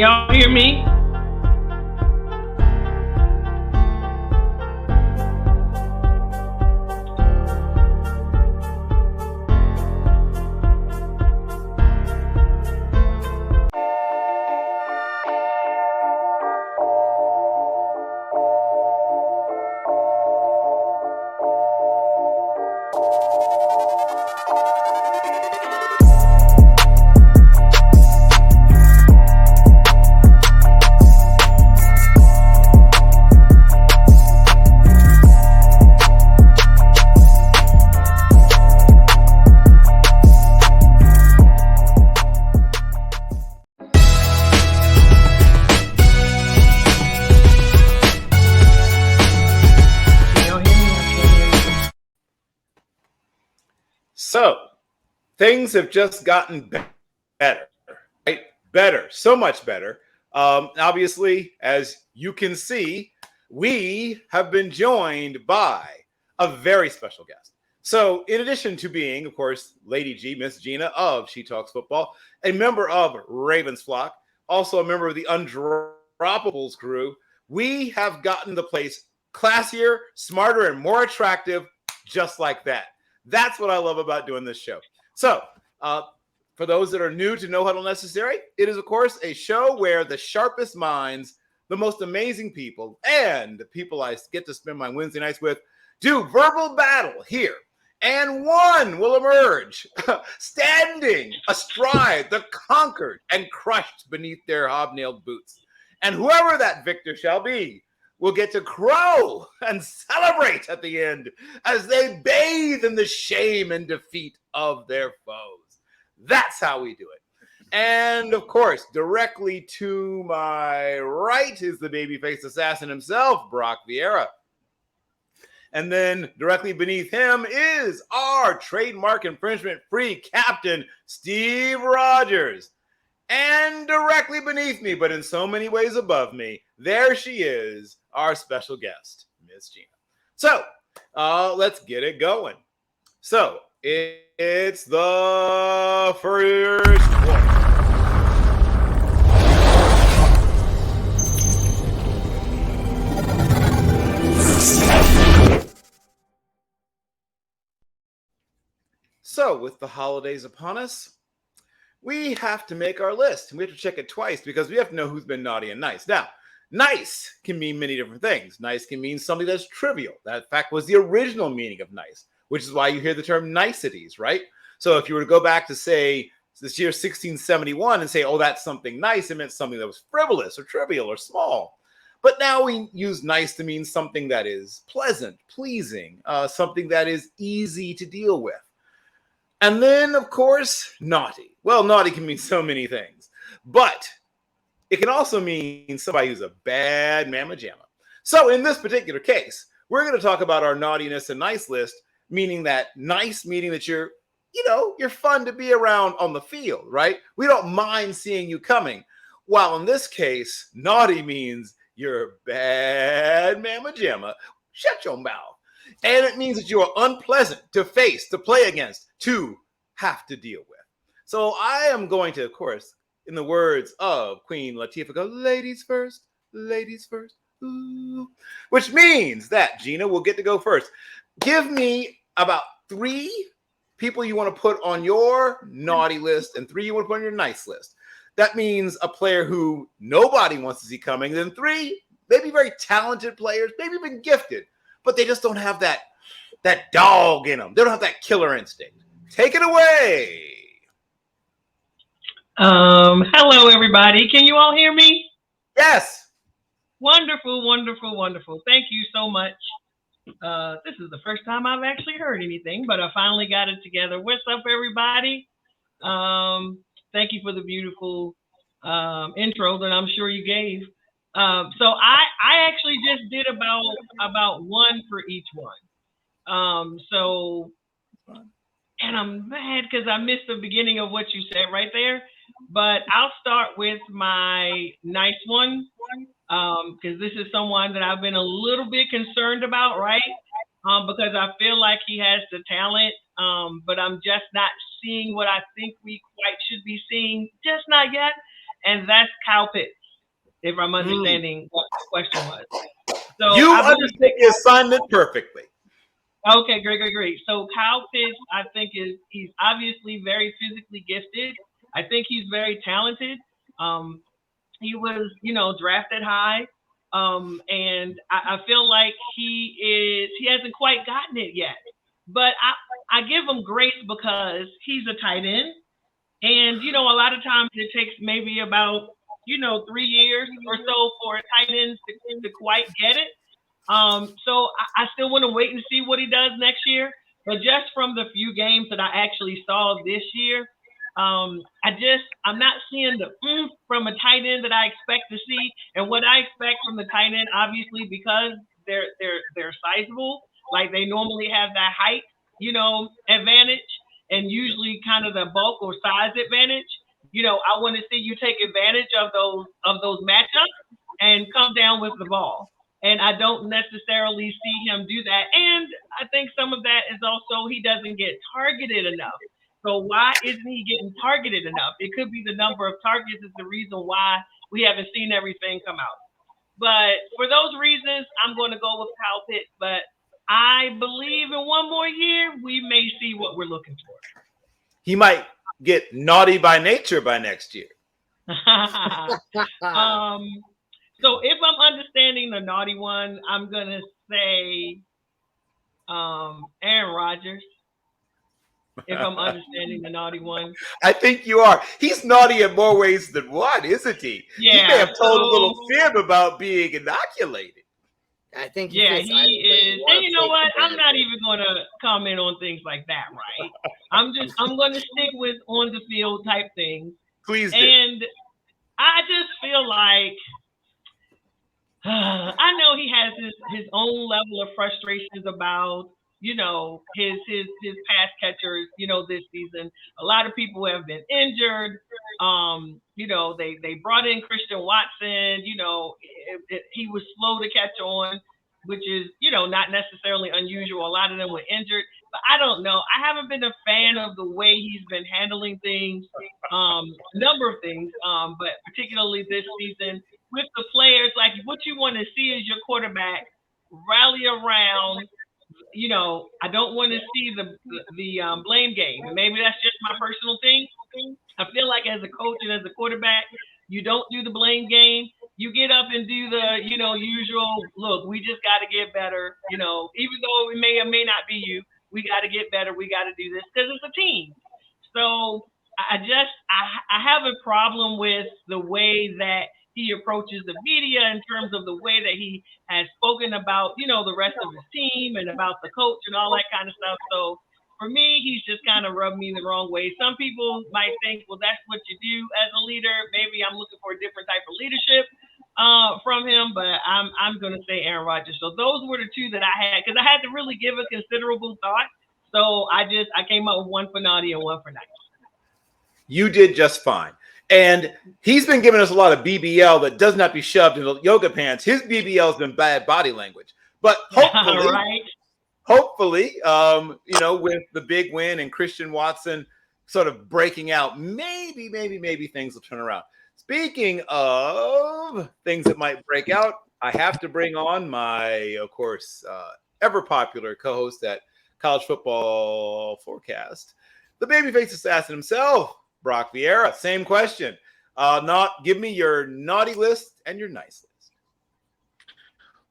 y'all hear me? So, things have just gotten better, right? Better, so much better. Obviously, as you can see, we have been joined by a very special guest. So, in addition to being, of course, Lady G, Miss Gina of She Talks Football, a member of Ravens Flock, also a member of the Undroppables crew, we have gotten the place classier, smarter, and more attractive, just like that. That's what I love about doing this show. So, for those that are new to No Huddle Necessary, it is, of course, a show where the sharpest minds, the most amazing people, and the people I get to spend my Wednesday nights with do verbal battle here. And one will emerge standing astride the conquered and crushed beneath their hobnailed boots. And whoever that victor shall be will get to crow and celebrate at the end as they bathe in the shame and defeat of their foes. That's how we do it. And of course, directly to my right is the babyface assassin himself, Brock Vierra. And then directly beneath him is our trademark infringement-free captain, Steve Rogers. And directly beneath me, but in so many ways above me, there she is, our special guest, Miss Gina. So, let's get it going. So, it's the first one. So, with the holidays upon us, we have to make our list. We have to check it twice because we have to know who's been naughty and nice. Now, nice can mean many different things. Nice can mean something that's trivial. That, in fact, was the original meaning of nice, which is why you hear the term niceties, right? So if you were to go back to, say, this year 1671 and say, oh, that's something nice, it meant something that was frivolous or trivial or small. But now we use nice to mean something that is pleasant, pleasing, something that is easy to deal with. And then, of course, naughty. Well, naughty can mean so many things, but it can also mean somebody who's a bad mamma jamma. So in this particular case, we're going to talk about our naughtiness and nice list, meaning that nice, meaning that you're fun to be around on the field, right? We don't mind seeing you coming. While in this case, naughty means you're bad mamma jamma. Shut your mouth. And it means that you are unpleasant to face, to play against, to have to deal with. So I am going to, of course, in the words of Queen Latifah, go, ladies first, ooh, which means that Gina will get to go first. Give me about 3 people you want to put on your naughty list and 3 you want to put on your nice list. That means a player who nobody wants to see coming, then 3 maybe very talented players, maybe even gifted, but they just don't have that dog in them. They don't have that killer instinct. Take it away. Hello, everybody. Can you all hear me? Yes. Wonderful, wonderful, wonderful. Thank you so much. This is the first time I've actually heard anything, but I finally got it together. What's up, everybody? Thank you for the beautiful intro that I'm sure you gave. So I actually just did about 1 for each one. And I'm mad because I missed the beginning of what you said right there. But I'll start with my nice one, because this is someone that I've been a little bit concerned about, right? Because I feel like he has the talent, but I'm just not seeing what I think we quite should be seeing, just not yet. and that's Kyle Pitts, if I'm understanding what the question was. So you I believe understand the assignment perfectly. Okay, great. So Kyle Pitts, I think he's obviously very physically gifted. I think he's very talented. Um, he was, drafted high. And I feel like he hasn't quite gotten it yet. But I give him grace because he's a tight end. And, a lot of times it takes maybe about, 3 years or so for a tight end to quite get it. So I still want to wait and see what he does next year. But just from the few games that I actually saw this year, I'm not seeing the from a tight end that I expect to see. And what I expect from the tight end, obviously, because they're sizable, like they normally have that height, advantage, and usually kind of the bulk or size advantage. I want to see you take advantage of those matchups and come down with the ball. And I don't necessarily see him do that. And I think some of that is also he doesn't get targeted enough. So why isn't he getting targeted enough? It could be the number of targets is the reason why we haven't seen everything come out. But for those reasons, I'm going to go with Kyle Pitts. But I believe in one more year, we may see what we're looking for. He might get naughty by nature by next year. So if I'm understanding the naughty one, I'm going to say Aaron Rodgers. If I'm understanding the naughty one. I think you are. He's naughty in more ways than one, isn't he? Yeah. He may have told a little fib about being inoculated. I think he is. And you know what? I'm not even going to comment on things like that, right? I'm going to stick with on the field type things. Please do. And I just feel like I know he has his own level of frustrations about, his pass catchers, this season. A lot of people have been injured. They brought in Christian Watson. He was slow to catch on, which is, not necessarily unusual. A lot of them were injured. But I don't know. I haven't been a fan of the way he's been handling things, a number of things, but particularly this season with the players. Like what you want to see is your quarterback rally around. I don't want to see the blame game. Maybe that's just my personal thing. I feel like as a coach and as a quarterback, you don't do the blame game. You get up and do the, usual, look, we just got to get better. Even though it may or may not be you, we got to get better. We got to do this because it's a team. So I have a problem with the way that he approaches the media in terms of the way that he has spoken about, the rest of his team and about the coach and all that kind of stuff. So for me, he's just kind of rubbed me the wrong way. Some people might think, well, that's what you do as a leader. Maybe I'm looking for a different type of leadership from him, but I'm going to say Aaron Rodgers. So those were the two that I had because I had to really give a considerable thought. So I came up with one for naughty and one for nice. You did just fine. And he's been giving us a lot of BBL that does not be shoved into yoga pants. His BBL's been bad body language. But hopefully, with the big win and Christian Watson sort of breaking out, maybe things will turn around. Speaking of things that might break out, I have to bring on my, of course, ever popular co-host at College Football Forecast, the babyface assassin himself, Brock Vierra. Same question. Give me your naughty list and your nice list.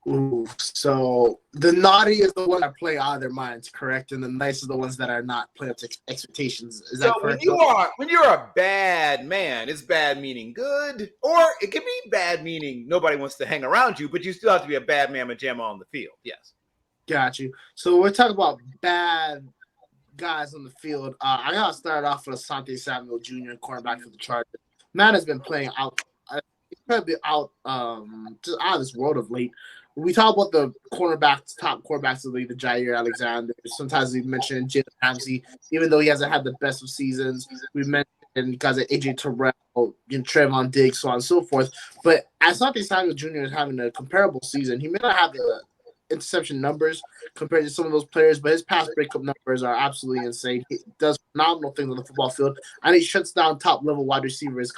Ooh, so the naughty is the one that play out of their minds, correct? And the nice is the ones that are not playing up to expectations. Is that correct? When you're a bad man, it's bad meaning good, or it can be bad meaning nobody wants to hang around you, but you still have to be a bad man pajama on the field. Yes. Got you. So we're talking about bad guys on the field. I gotta start off with Asante Samuel Jr., cornerback for the Chargers. Man has been playing incredibly just out of this world of late. We talk about the top cornerbacks of the league, the Jair Alexander. Sometimes we mention Jalen Ramsey, even though he hasn't had the best of seasons. We mentioned guys like AJ Terrell, Trayvon Diggs, so on and so forth. But Asante Samuel Jr. is having a comparable season. He may not have interception numbers compared to some of those players, but his pass breakup numbers are absolutely insane. He does phenomenal things on the football field, and he shuts down top level wide receivers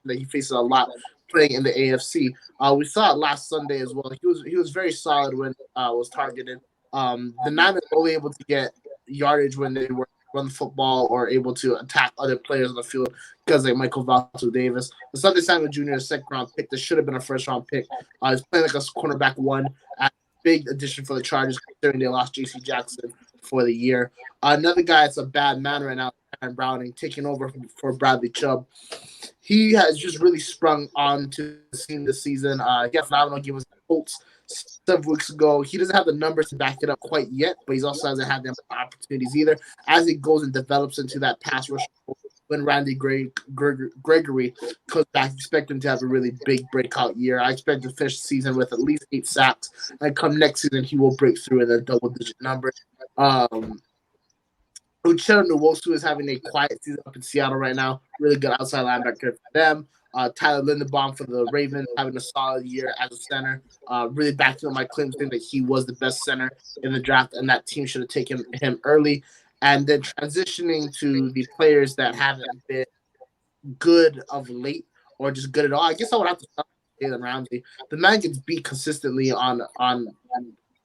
that he faces a lot playing in the AFC. We saw it last Sunday as well. He was very solid when was targeted. The Niners were only able to get yardage when they were run the football or able to attack other players on the field because like Michael Valto-Davis. The Sunday Samuel Jr. is a second-round pick. This should have been a first-round pick. He's playing like a cornerback one. Big addition for the Chargers considering they lost J.C. Jackson for the year. Another guy that's a bad man right now, Aaron Browning, taking over for Bradley Chubb. He has just really sprung onto the scene this season. He had phenomenal game with the Colts 7 weeks ago. He doesn't have the numbers to back it up quite yet, but he also hasn't had the opportunities either. As he goes and develops into that pass rush, when Randy Gregory comes back, expect him to have a really big breakout year. I expect to finish the season with at least 8 sacks, and come next season, he will break through in the double-digit numbers. Uchenna Nwosu is having a quiet season up in Seattle right now. Really good outside linebacker for them. Tyler Linderbaum for the Ravens having a solid year as a center. Really backing up my claim saying that he was the best center in the draft, and that team should have taken him early. And then transitioning to the players that haven't been good of late or just good at all. I guess I would have to start with Jalen Ramsey. The man gets beat consistently on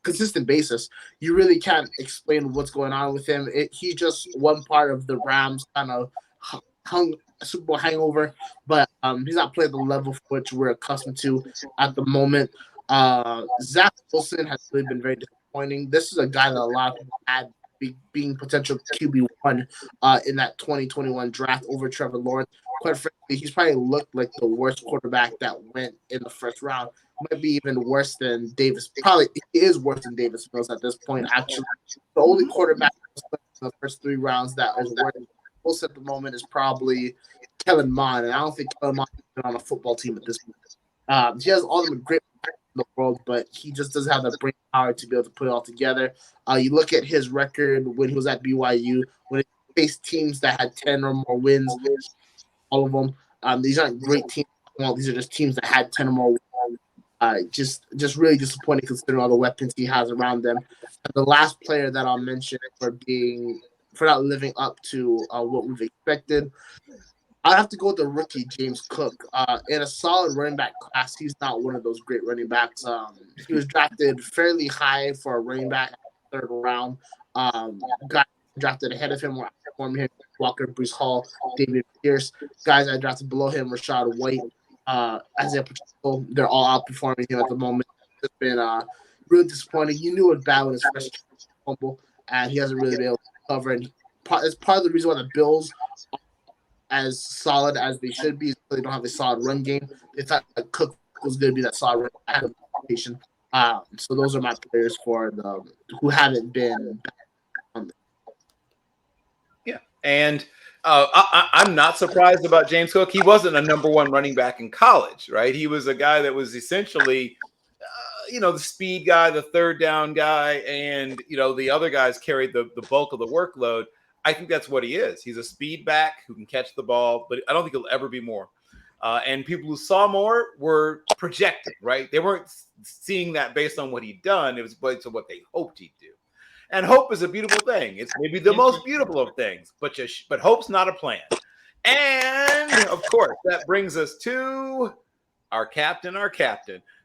consistent basis. You really can't explain what's going on with him. He's just one part of the Rams kind of Super Bowl hangover, but he's not playing the level for which we're accustomed to at the moment. Zach Wilson has really been very disappointing. This is a guy that a lot of people had being potential QB1 in that 2021 draft over Trevor Lawrence. Quite frankly, he's probably looked like the worst quarterback that went in the first round. Might be even worse than Davis. Probably he is worse than Davis Mills at this point. Actually, the only quarterback in the first 3 rounds that is worse than Mills at the moment is probably Kellen Mond, and I don't think Kellen Mond has been on a football team at this point. He has all the great in the world, but he just doesn't have the brain power to be able to put it all together. You look at his record when he was at BYU, when he faced teams that had 10 or more wins, all of them. These aren't great teams. Well, these are just teams that had 10 or more wins. Just really disappointing considering all the weapons he has around them. And the last player that I'll mention for not living up to what we've expected, I have to go with the rookie James Cook. In a solid running back class, he's not one of those great running backs. He was drafted fairly high for a running back in the 3rd round. Got drafted ahead of him, Walker, Breece Hall, David Pierce. Guys I drafted below him, Rashad White, Isaiah Pacheco. They're all outperforming him at the moment. It's been really disappointing. You knew it was bad when his first fumble, and he hasn't really been able to cover. And it's part of the reason why the Bills as solid as they should be. They don't have a solid run game. They thought that Cook was going to be that solid run game. So those are my players for the who haven't been. Yeah, and I'm not surprised about James Cook. He wasn't a number 1 running back in college, right? He was a guy that was essentially, the speed guy, the 3rd down guy, and the other guys carried the bulk of the workload. I think that's what he is. He's a speed back who can catch the ball, but I don't think he'll ever be more. And people who saw more were projecting, right? They weren't seeing that based on what he'd done. It was based on what they hoped he'd do. And hope is a beautiful thing. It's maybe the most beautiful of things, but hope's not a plan. And, of course, that brings us to our captain.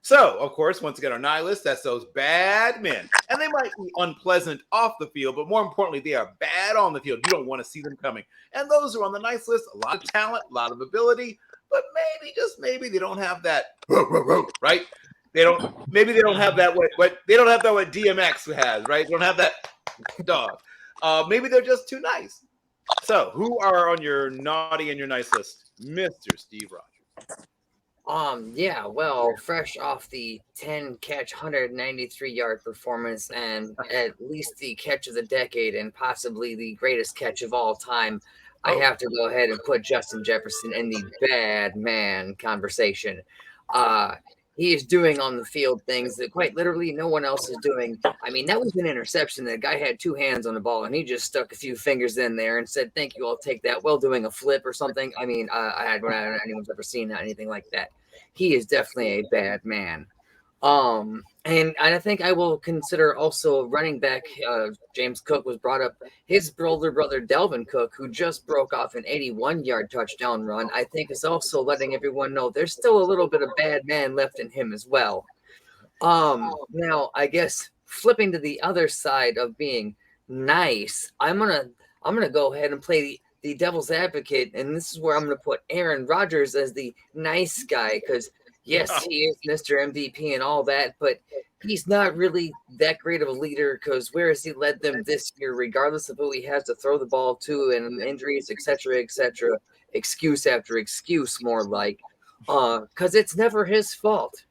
So, of course, once again, our nihilists, that's those bad men. And they might be unpleasant off the field, but more importantly, they are bad on the field. You don't want to see them coming. And those who are on the nice list, a lot of talent, a lot of ability, but maybe, just maybe, they don't have that, right? They don't have that what DMX has, right? They don't have that dog. Maybe they're just too nice. So, who are on your naughty and your nice list? Mr. Steve Rogers. Yeah, well, fresh off the 10-catch, 193-yard performance and at least the catch of the decade and possibly the greatest catch of all time, I have to go ahead and put Justin Jefferson in the bad man conversation. He is doing on the field things that quite literally no one else is doing. I mean, that was an interception. That guy had 2 hands on the ball, and he just stuck a few fingers in there and said, "Thank you, I'll take that," while doing a flip or something. I mean, I don't know if anyone's ever seen anything like that. He is definitely a bad man. And I think I will consider also running back. James Cook was brought up. His older brother Delvin Cook, who just broke off an 81-yard touchdown run, I think is also letting everyone know there's still a little bit of bad man left in him as well. Now I guess flipping to the other side of being nice, I'm gonna go ahead and play the devil's advocate, and this is where I'm gonna put Aaron Rodgers as the nice guy, because yes, he is Mr. MVP and all that, but he's not really that great of a leader, because where has he led them this year, regardless of who he has to throw the ball to and injuries, etc., etc., excuse after excuse, more like, because it's never his fault.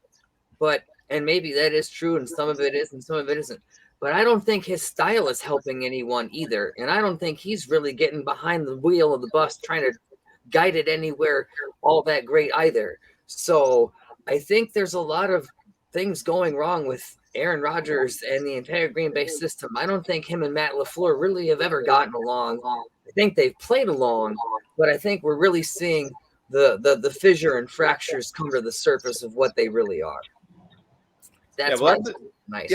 And maybe that is true, and some of it is, and some of it isn't. But I don't think his style is helping anyone either, and I don't think he's really getting behind the wheel of the bus trying to guide it anywhere all that great either. So I think there's a lot of things going wrong with Aaron Rodgers and the entire Green Bay system. I don't think him and Matt LaFleur really have ever gotten along. I think they've played along, but I think we're really seeing the fissure and fractures come to the surface of what they really are. That's nice.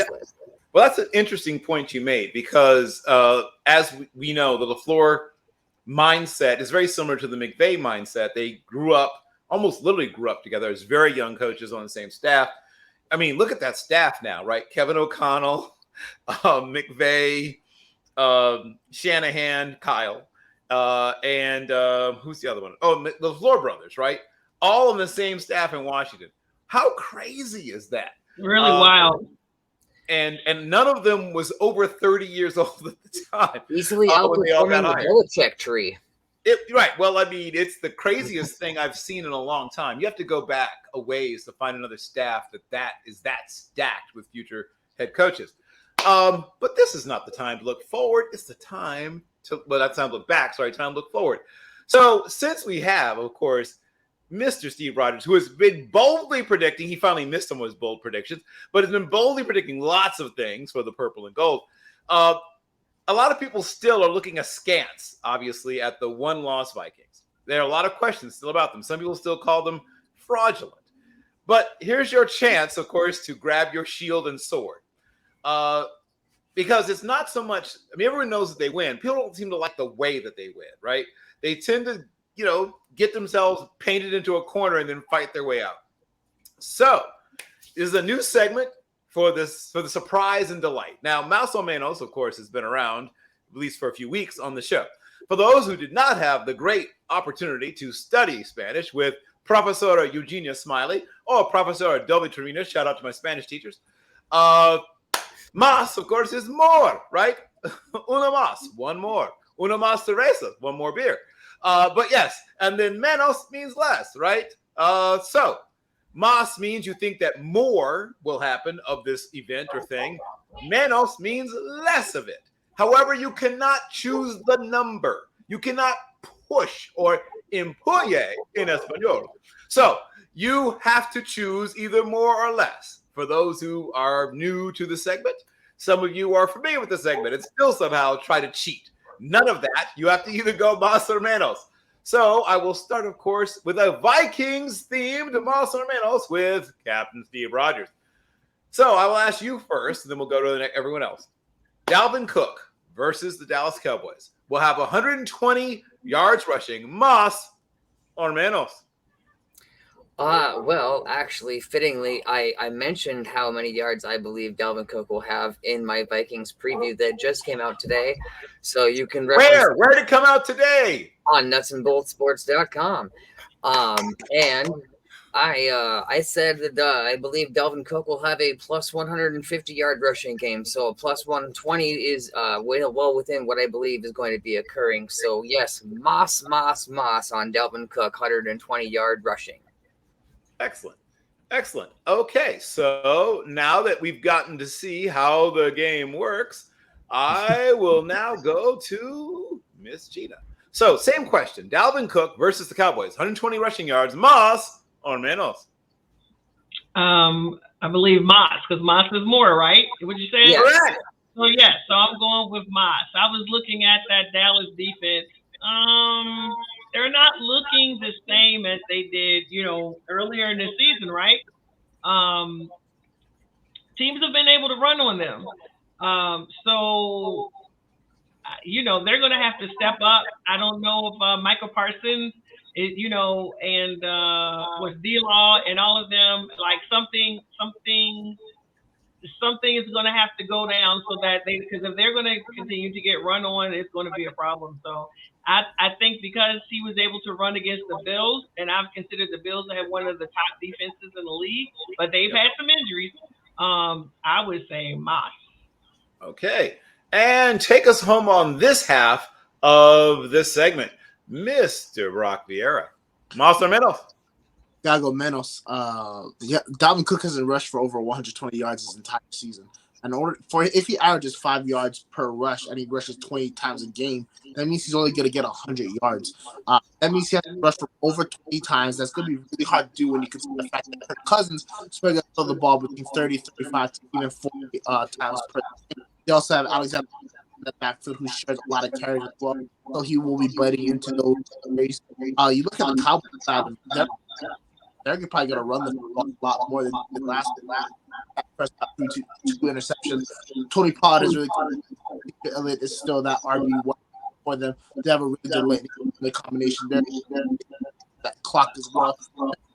Well, that's an interesting point you made, because as we know, the LaFleur mindset is very similar to the McVay mindset. They almost literally grew up together as very young coaches on the same staff. I mean, look at that staff now, right? Kevin O'Connell, McVay, Shanahan, Kyle, and who's the other one? Oh, the LaFleur brothers, right? All on the same staff in Washington. How crazy is that? Really wild. And none of them was over 30 years old at the time. Easily outperforming the Belichick tree. Right. Well, I mean, it's the craziest thing I've seen in a long time. You have to go back a ways to find another staff that is that stacked with future head coaches. But this is not the time to look forward. It's the time that's time to look back. Sorry, time to look forward. So since we have, of course, Mr. Steve Rogers, who has been boldly predicting, he finally missed some of his bold predictions, but has been boldly predicting lots of things for the purple and gold. A lot of people still are looking askance, obviously, at the one-loss Vikings. There are a lot of questions still about them. Some people still call them fraudulent. But here's your chance, of course, to grab your shield and sword. Because it's not so much, I mean, everyone knows that they win. People don't seem to like the way that they win, right? They tend to, get themselves painted into a corner and then fight their way out. So, this is a new segment for the surprise and delight. Now, Mouse o Menos, of course, has been around, at least for a few weeks on the show. For those who did not have the great opportunity to study Spanish with Profesora Eugenia Smiley or Profesora Dolby Torino, shout out to my Spanish teachers, más, of course, is more, right? Una más, one more. Una más cerveza, one more beer. But yes, and then menos means less, right? So más means you think that more will happen of this event or thing. Menos means less of it. However, you cannot choose the number. You cannot push or empuye in Espanol. So you have to choose either more or less. For those who are new to the segment, some of you are familiar with the segment and still somehow try to cheat. None of that. You have to either go más or menos. So I will start, of course, with a Vikings-themed más or menos with Captain Steve Rogers. So I will ask you first, and then we'll go to everyone else. Dalvin Cook versus the Dallas Cowboys will have 120 yards rushing, más or menos. Well, actually, fittingly, I mentioned how many yards I believe Dalvin Cook will have in my Vikings preview that just came out today. So you can Where did it come out today? On nutsandboltsports.com. And I said that I believe Dalvin Cook will have a plus 150 yard rushing game. So a plus 120 is well within what I believe is going to be occurring. So yes, Moss on Dalvin Cook, 120 yard rushing. Excellent. Okay, so now that we've gotten to see how the game works, I will now go to Miss Gina. So, same question. Dalvin Cook versus the Cowboys. 120 rushing yards. Más or menos? I believe Más, because Más is more, right? What you say? Yes. Correct. So I'm going with Más. I was looking at that Dallas defense. They're not looking the same as they did, earlier in the season, right? teams have been able to run on them. So they're going to have to step up. I don't know if Michael Parsons, and with D-Law and all of them, like something is going to have to go down so that because if they're going to continue to get run on, it's going to be a problem. So I think because he was able to run against the Bills, and I've considered the Bills to have one of the top defenses in the league, but they've had some injuries. I would say Moss. Okay. And take us home on this half of this segment, Mr. Brock Vierra. Moss or Menos? Gotta go Menos. Dalvin Cook hasn't rushed for over 120 yards his entire season. And if he averages 5 yards per rush and he rushes 20 times a game, that means he's only going to get 100 yards. That means he has to rush for over 20 times. That's going to be really hard to do when you consider the fact that Kirk Cousins is going to throw the ball between 30, 35 to even 40 times per game. They also have Alexander in the backfield who shares a lot of carries as well, so he will be biting into those carries. You look at the Cowboys side, they're probably going to run the ball a lot more than they did last year. Prescott threw two interceptions. Tony Pollard is really good. Elliott is still that RB1 for them. They have a really good late combination there. That clock as well.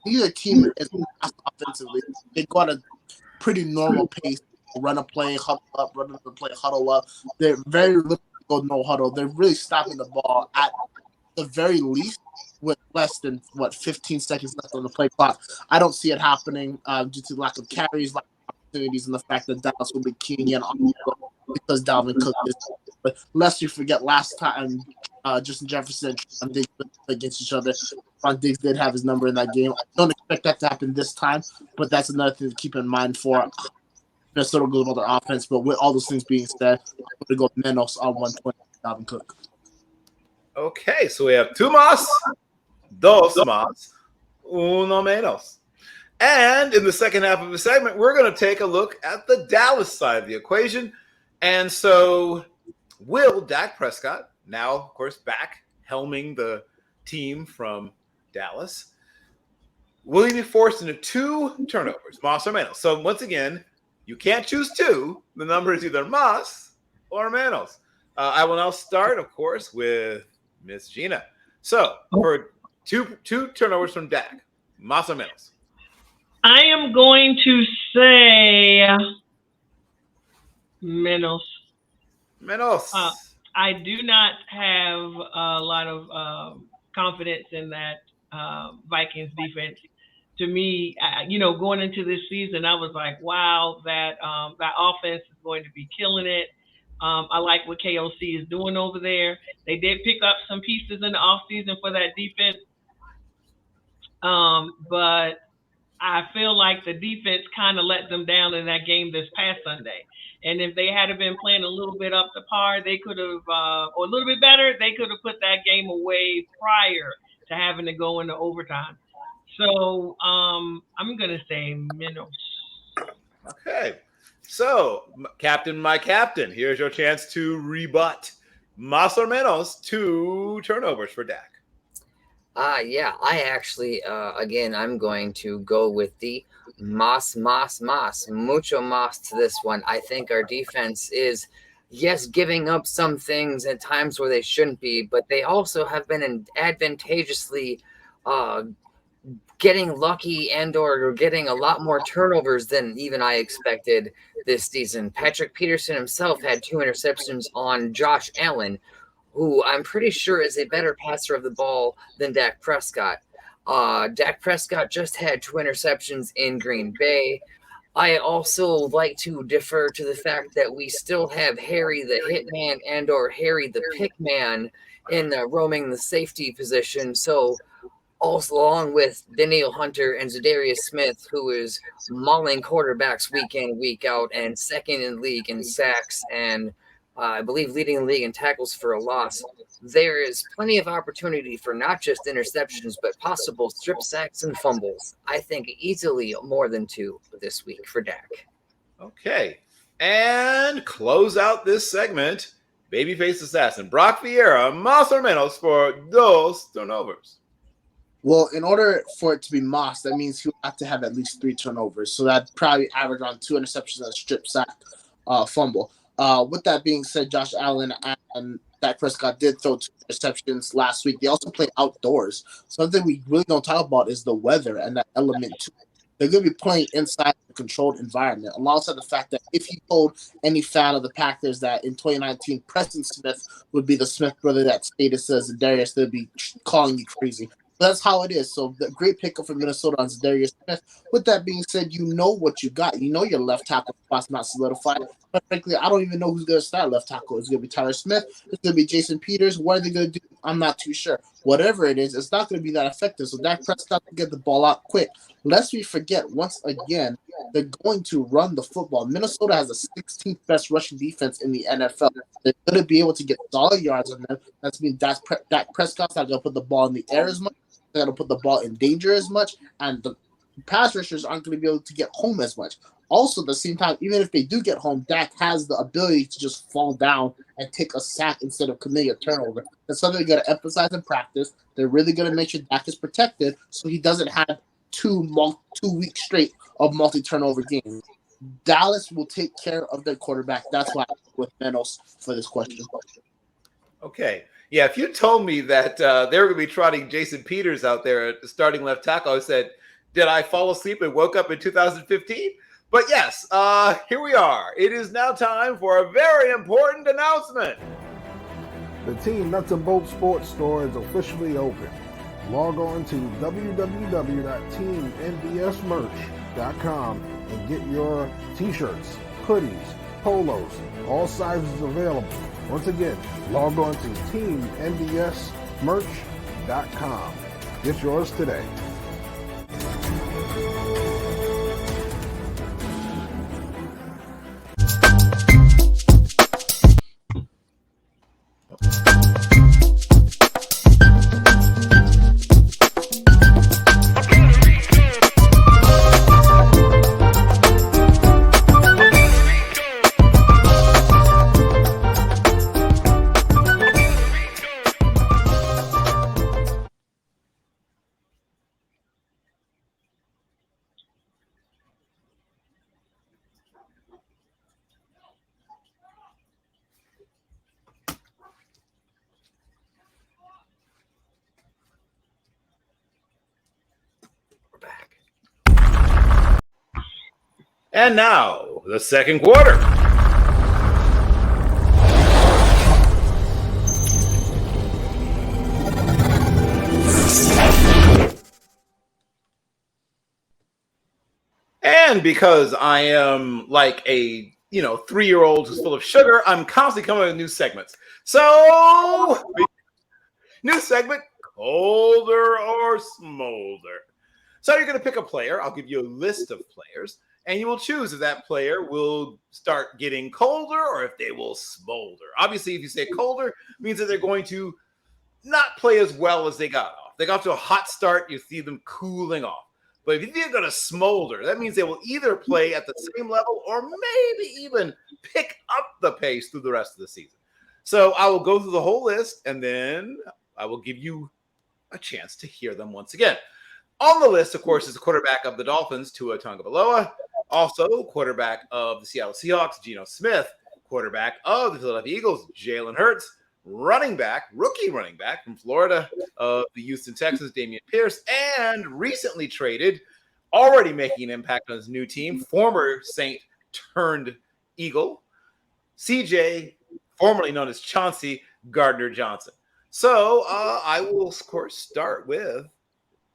Neither team is fast offensively. They go at a pretty normal pace. Run a play, huddle up, run a play, huddle up. They're very little no huddle. They're really stopping the ball at the very least with less than 15 seconds left on the play clock. I don't see it happening due to lack of carries, lack of opportunities, and the fact that Dallas will be keying in on because Dalvin Cook is. But lest you forget, last time Justin Jefferson and Diggs against each other. Ron Diggs did have his number in that game. I don't expect that to happen this time, but that's another thing to keep in mind for Minnesota goes about their offense. But with all those things being said, I'm going to go Menos on 120, Dalvin Cook. Okay, so we have 2 más, 2 más, 1 menos. And in the second half of the segment, we're going to take a look at the Dallas side of the equation. And so will Dak Prescott, now, of course, back helming the team from Dallas, will he be forced into 2 turnovers, más or menos? So once again, you can't choose 2. The number is either más or menos. I will now start, of course, with Miss Gina. So for two turnovers from Dak, más or menos? I am going to say menos. Menos. I do not have a lot of confidence in that Vikings defense. To me, going into this season, I was like, wow, that offense is going to be killing it. I like what KOC is doing over there. They did pick up some pieces in the offseason for that defense. But I feel like the defense kind of let them down in that game this past Sunday. And if they had been playing a little bit up to par, they could have, or a little bit better, they could have put that game away prior to having to go into overtime. So I'm going to say menos. Okay. So, my captain, here's your chance to rebut. Más or menos, 2 turnovers for Dak. Yeah, I actually, again, I'm going to go with the más, mucho más to this one. I think our defense is, yes, giving up some things at times where they shouldn't be, but they also have been advantageously getting lucky and or getting a lot more turnovers than even I expected this season. Patrick Peterson himself had 2 interceptions on Josh Allen, who I'm pretty sure is a better passer of the ball than Dak Prescott. Dak Prescott just had 2 interceptions in Green Bay. I also like to defer to the fact that we still have Harry the Hitman and or Harry the Pickman in roaming the safety position. So also along with Daniel Hunter and Zadarius Smith, who is mauling quarterbacks week in, week out, and second in league in sacks and I believe leading the league in tackles for a loss. There is plenty of opportunity for not just interceptions, but possible strip sacks and fumbles. I think easily more than 2 this week for Dak. Okay. And close out this segment, Babyface Assassin, Brock Vierra, más or menos for 2 turnovers. Well, in order for it to be Moss, that means he'll have to have at least 3 turnovers. So that probably average on 2 interceptions and a strip sack fumble. With that being said, Josh Allen and Dak Prescott did throw 2 interceptions last week. They also played outdoors. Something we really don't talk about is the weather and that element too. They're going to be playing inside a controlled environment, alongside the fact that if you told any fan of the Packers that in 2019 Preston Smith would be the Smith brother that stated says Darius, they'd be calling you crazy. That's how it is. So the great pickup for Minnesota on Darius Smith. With that being said, you know what you got. You know your left tackle spot's not solidified. But frankly, I don't even know who's going to start left tackle. It's going to be Tyler Smith. It's going to be Jason Peters. What are they going to do? I'm not too sure. Whatever it is, it's not going to be that effective. So Dak Prescott can get the ball out quick. Lest we forget, once again, they're going to run the football. Minnesota has the 16th best rushing defense in the NFL. They're going to be able to get solid yards on them. That's mean Dak Prescott's not going to put the ball in the air as much. They're going to put the ball in danger as much, and the pass rushers aren't going to be able to get home as much. Also, at the same time, even if they do get home, Dak has the ability to just fall down and take a sack instead of committing a turnover. That's something they're going to emphasize in practice. They're really going to make sure Dak is protected so he doesn't have 2 weeks straight of multi-turnover games. Dallas will take care of their quarterback. That's why I went with Menos for this question. Okay. Yeah, if you told me that they were going to be trotting Jason Peters out there at starting left tackle, I said, did I fall asleep and woke up in 2015? But yes, here we are. It is now time for a very important announcement. The Team Nuts and Bolts Sports Store is officially open. Log on to www.teamnbsmerch.com and get your t-shirts, hoodies, polos, all sizes available. Once again, log on to teamnbsmerch.com. Get yours today. And now, the second quarter. And because I am like a 3-year-old who's full of sugar, I'm constantly coming up with new segments. So, new segment, colder or smolder. So you're going to pick a player. I'll give you a list of players. And you will choose if that player will start getting colder or if they will smolder. Obviously, if you say colder, it means that they're going to not play as well as they got off. They got off to a hot start. You see them cooling off. But if you think they're going to smolder, that means they will either play at the same level or maybe even pick up the pace through the rest of the season. So I will go through the whole list, and then I will give you a chance to hear them once again. On the list, of course, is the quarterback of the Dolphins, Tua Tagovailoa. Also, quarterback of the Seattle Seahawks, Geno Smith. Quarterback of the Philadelphia Eagles, Jalen Hurts. Rookie running back from Florida of the Houston Texans, Dameon Pierce. And recently traded, already making an impact on his new team, former Saint turned Eagle, CJ, formerly known as Chauncey Gardner-Johnson. So I will, of course, start with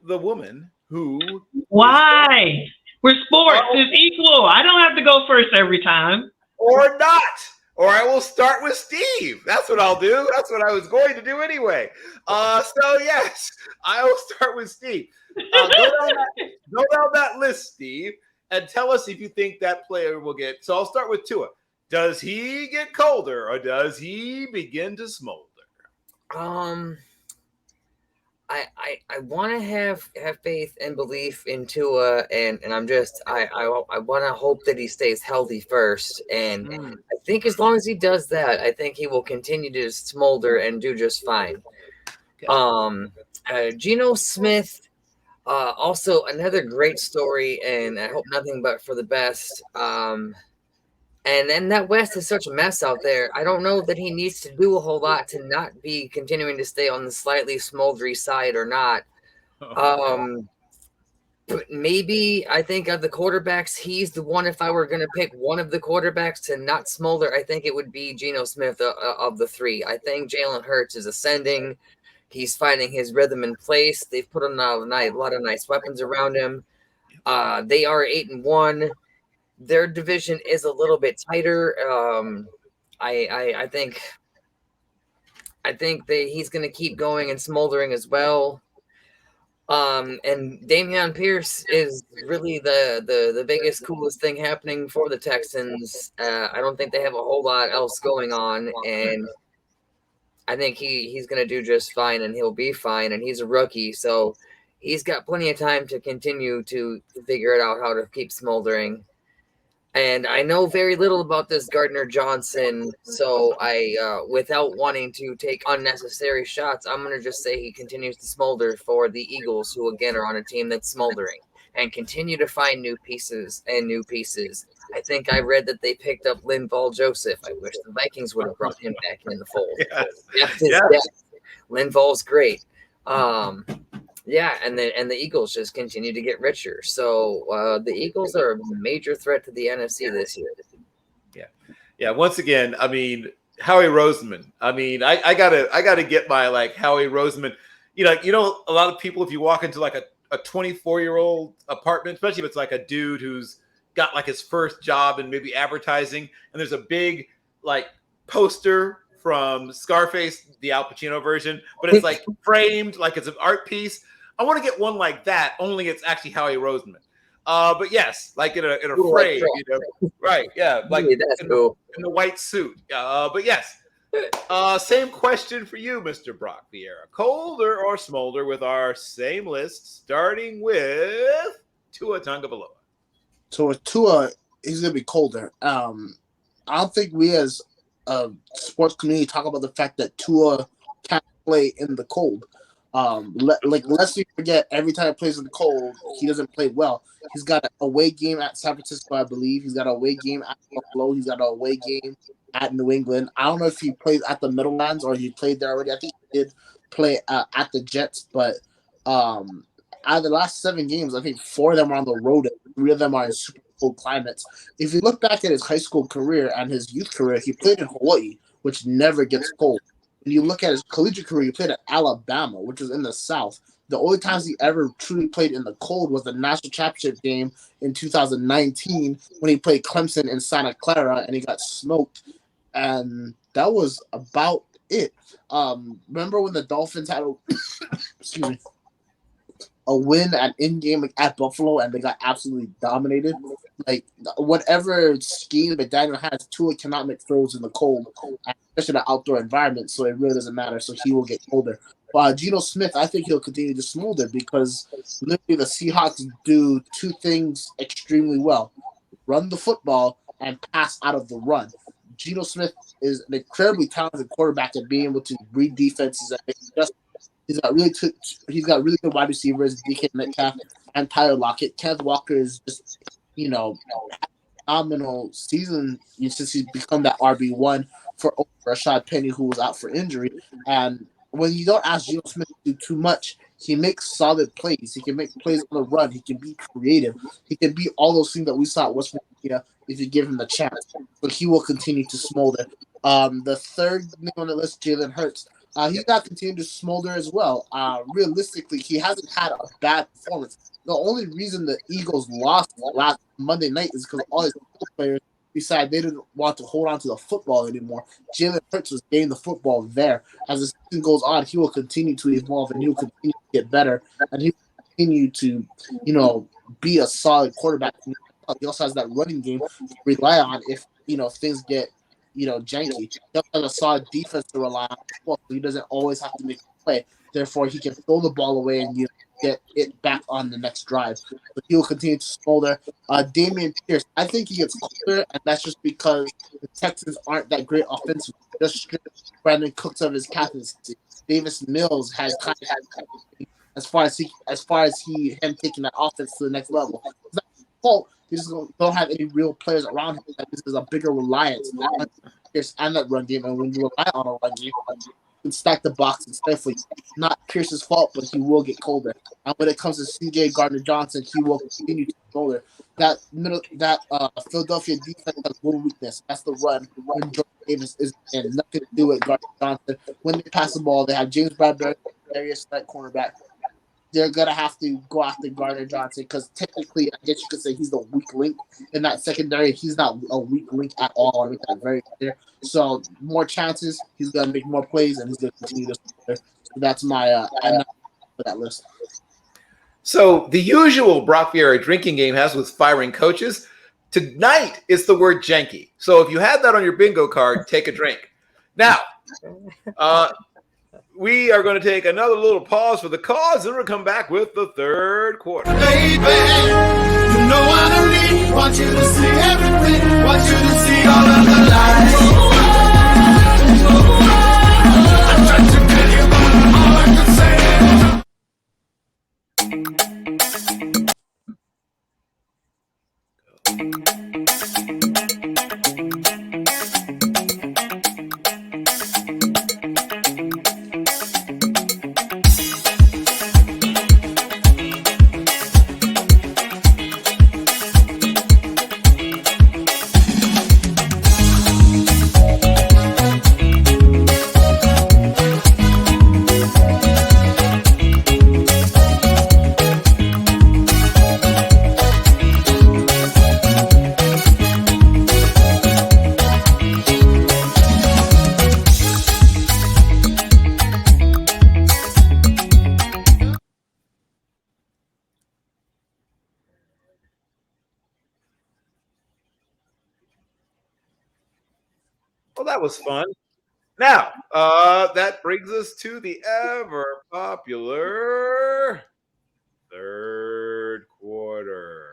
the woman who... Why? We're sports. It's equal. I don't have to go first every time. Or not. Or I will start with Steve. That's what I'll do. That's what I was going to do anyway. So, yes, I will start with Steve. Go down that list, Steve, and tell us if you think that player will get... So I'll start with Tua. Does he get colder or does he begin to smolder? I want to have faith and belief in Tua, and I'm just I want to hope that he stays healthy first, and I think as long as he does that, I think he will continue to smolder and do just fine. Okay. Geno Smith, also another great story, and I hope nothing but for the best. And then that West is such a mess out there. I don't know that he needs to do a whole lot to not be continuing to stay on the slightly smoldery side or not. But maybe I think of the quarterbacks, he's the one. If I were going to pick one of the quarterbacks to not smolder, I think it would be Geno Smith of the three. I think Jalen Hurts is ascending. He's finding his rhythm in place. They've put a lot of nice weapons around him. They are 8-1. Their division is a little bit tighter. I think that he's going to keep going and smoldering as well. And Dameon Pierce is really the biggest, coolest thing happening for the Texans. I don't think they have a whole lot else going on, and I think he's going to do just fine, and he'll be fine. And he's a rookie, so he's got plenty of time to continue to figure it out how to keep smoldering. And I know very little about this Gardner Johnson, so without wanting to take unnecessary shots, I'm going to just say he continues to smolder for the Eagles, who again are on a team that's smoldering and continue to find new pieces. I think I read that they picked up Linval Joseph. I wish the Vikings would have brought him back in the fold. Yes. Linval's great. Yeah, and the Eagles just continue to get richer. So the Eagles are a major threat to the NFC this year. Yeah. Once again, I mean, Howie Roseman. I mean, I gotta get my Howie Roseman. A lot of people, if you walk into a 24-year-old apartment, especially if it's like a dude who's got his first job in maybe advertising, and there's a big poster from Scarface, the Al Pacino version, but it's framed like it's an art piece. I want to get one like that, only it's actually Howie Roseman. But yes, in a frame, right? Yeah, in the white suit. But yes, same question for you, Mr. Brock Vierra. Colder or smolder with our same list, starting with Tua Tagovailoa. So with Tua, he's gonna be colder. I don't think we as a sports community talk about the fact that Tua can't play in the cold. Lest we forget, every time he plays in the cold, he doesn't play well. He's got an away game at San Francisco, I believe. He's got an away game at Buffalo. He's got an away game at New England. I don't know if he played at the Meadowlands or he played there already. I think he did play at the Jets, but out of the last 7 games, I think 4 of them are on the road and 3 of them are in super cold climates. If you look back at his high school career and his youth career, he played in Hawaii, which never gets cold. When you look at his collegiate career, he played at Alabama, which is in the South. The only times he ever truly played in the cold was the national championship game in 2019 when he played Clemson in Santa Clara and he got smoked. And that was about it. Remember when the Dolphins had a win at in-game at Buffalo and they got absolutely dominated? Whatever scheme McDaniel has, Tua cannot make throws in the cold, especially in an outdoor environment, so it really doesn't matter. So he will get colder. Geno Smith, I think he'll continue to smolder because literally the Seahawks do 2 things extremely well: run the football and pass out of the run. Geno Smith is an incredibly talented quarterback at being able to read defenses. He's got really good wide receivers, DK Metcalf and Tyler Lockett. Kenneth Walker is just phenomenal season since he's become that RB1 for Rashad Penny, who was out for injury. And when you don't ask Geno Smith to do too much, he makes solid plays. He can make plays on the run. He can be creative. He can be all those things that we saw at West Virginia if you give him the chance. But he will continue to smolder. The third name on the list, Jalen Hurts. He's got to continue to smolder as well. Realistically, he hasn't had a bad performance. The only reason the Eagles lost last Monday night is because all his players decided they didn't want to hold on to the football anymore. Jalen Hurts was getting the football there. As the season goes on, he will continue to evolve and he will continue to get better. And he will continue to, be a solid quarterback. He also has that running game to rely on if, things get janky. He also has a solid defense to rely on as well, so he doesn't always have to make a play. Therefore, he can throw the ball away and get it back on the next drive. But he will continue to smolder. Dameon Pierce, I think he gets colder, and that's just because the Texans aren't that great offensively. Just strip Brandon Cooks of his captaincy. Davis Mills has kind of as far as him taking that offense to the next level. It's not his fault. They just don't have any real players around him. This is a bigger reliance on Pierce and that run game. And when you rely on a run game, you can stack the box and stifle you. Not Pierce's fault, but he will get colder. And when it comes to C.J. Gardner-Johnson, he will continue to get colder. That Philadelphia defense has one weakness. That's the run when Jordan Davis is in. Nothing to do with Gardner-Johnson. When they pass the ball, they have James Bradbury, Darius Slett, cornerback. They're going to have to go after Gardner-Johnson because technically, I guess you could say he's the weak link in that secondary. He's not a weak link at all. I make that very clear. So more chances, he's going to make more plays, and he's going to continue to score. So that's my for that list. So the usual Brock Vierra drinking game has with firing coaches. Tonight is the word janky. So if you had that on your bingo card, take a drink. Now, we are going to take another little pause for the cause, and we'll come back with the third quarter. Baby, you know what I need. Want you to see everything. Want you to see all of the lights. I tried to tell you, but all I could say is Well, that was fun. Now, that brings us to the ever popular third quarter.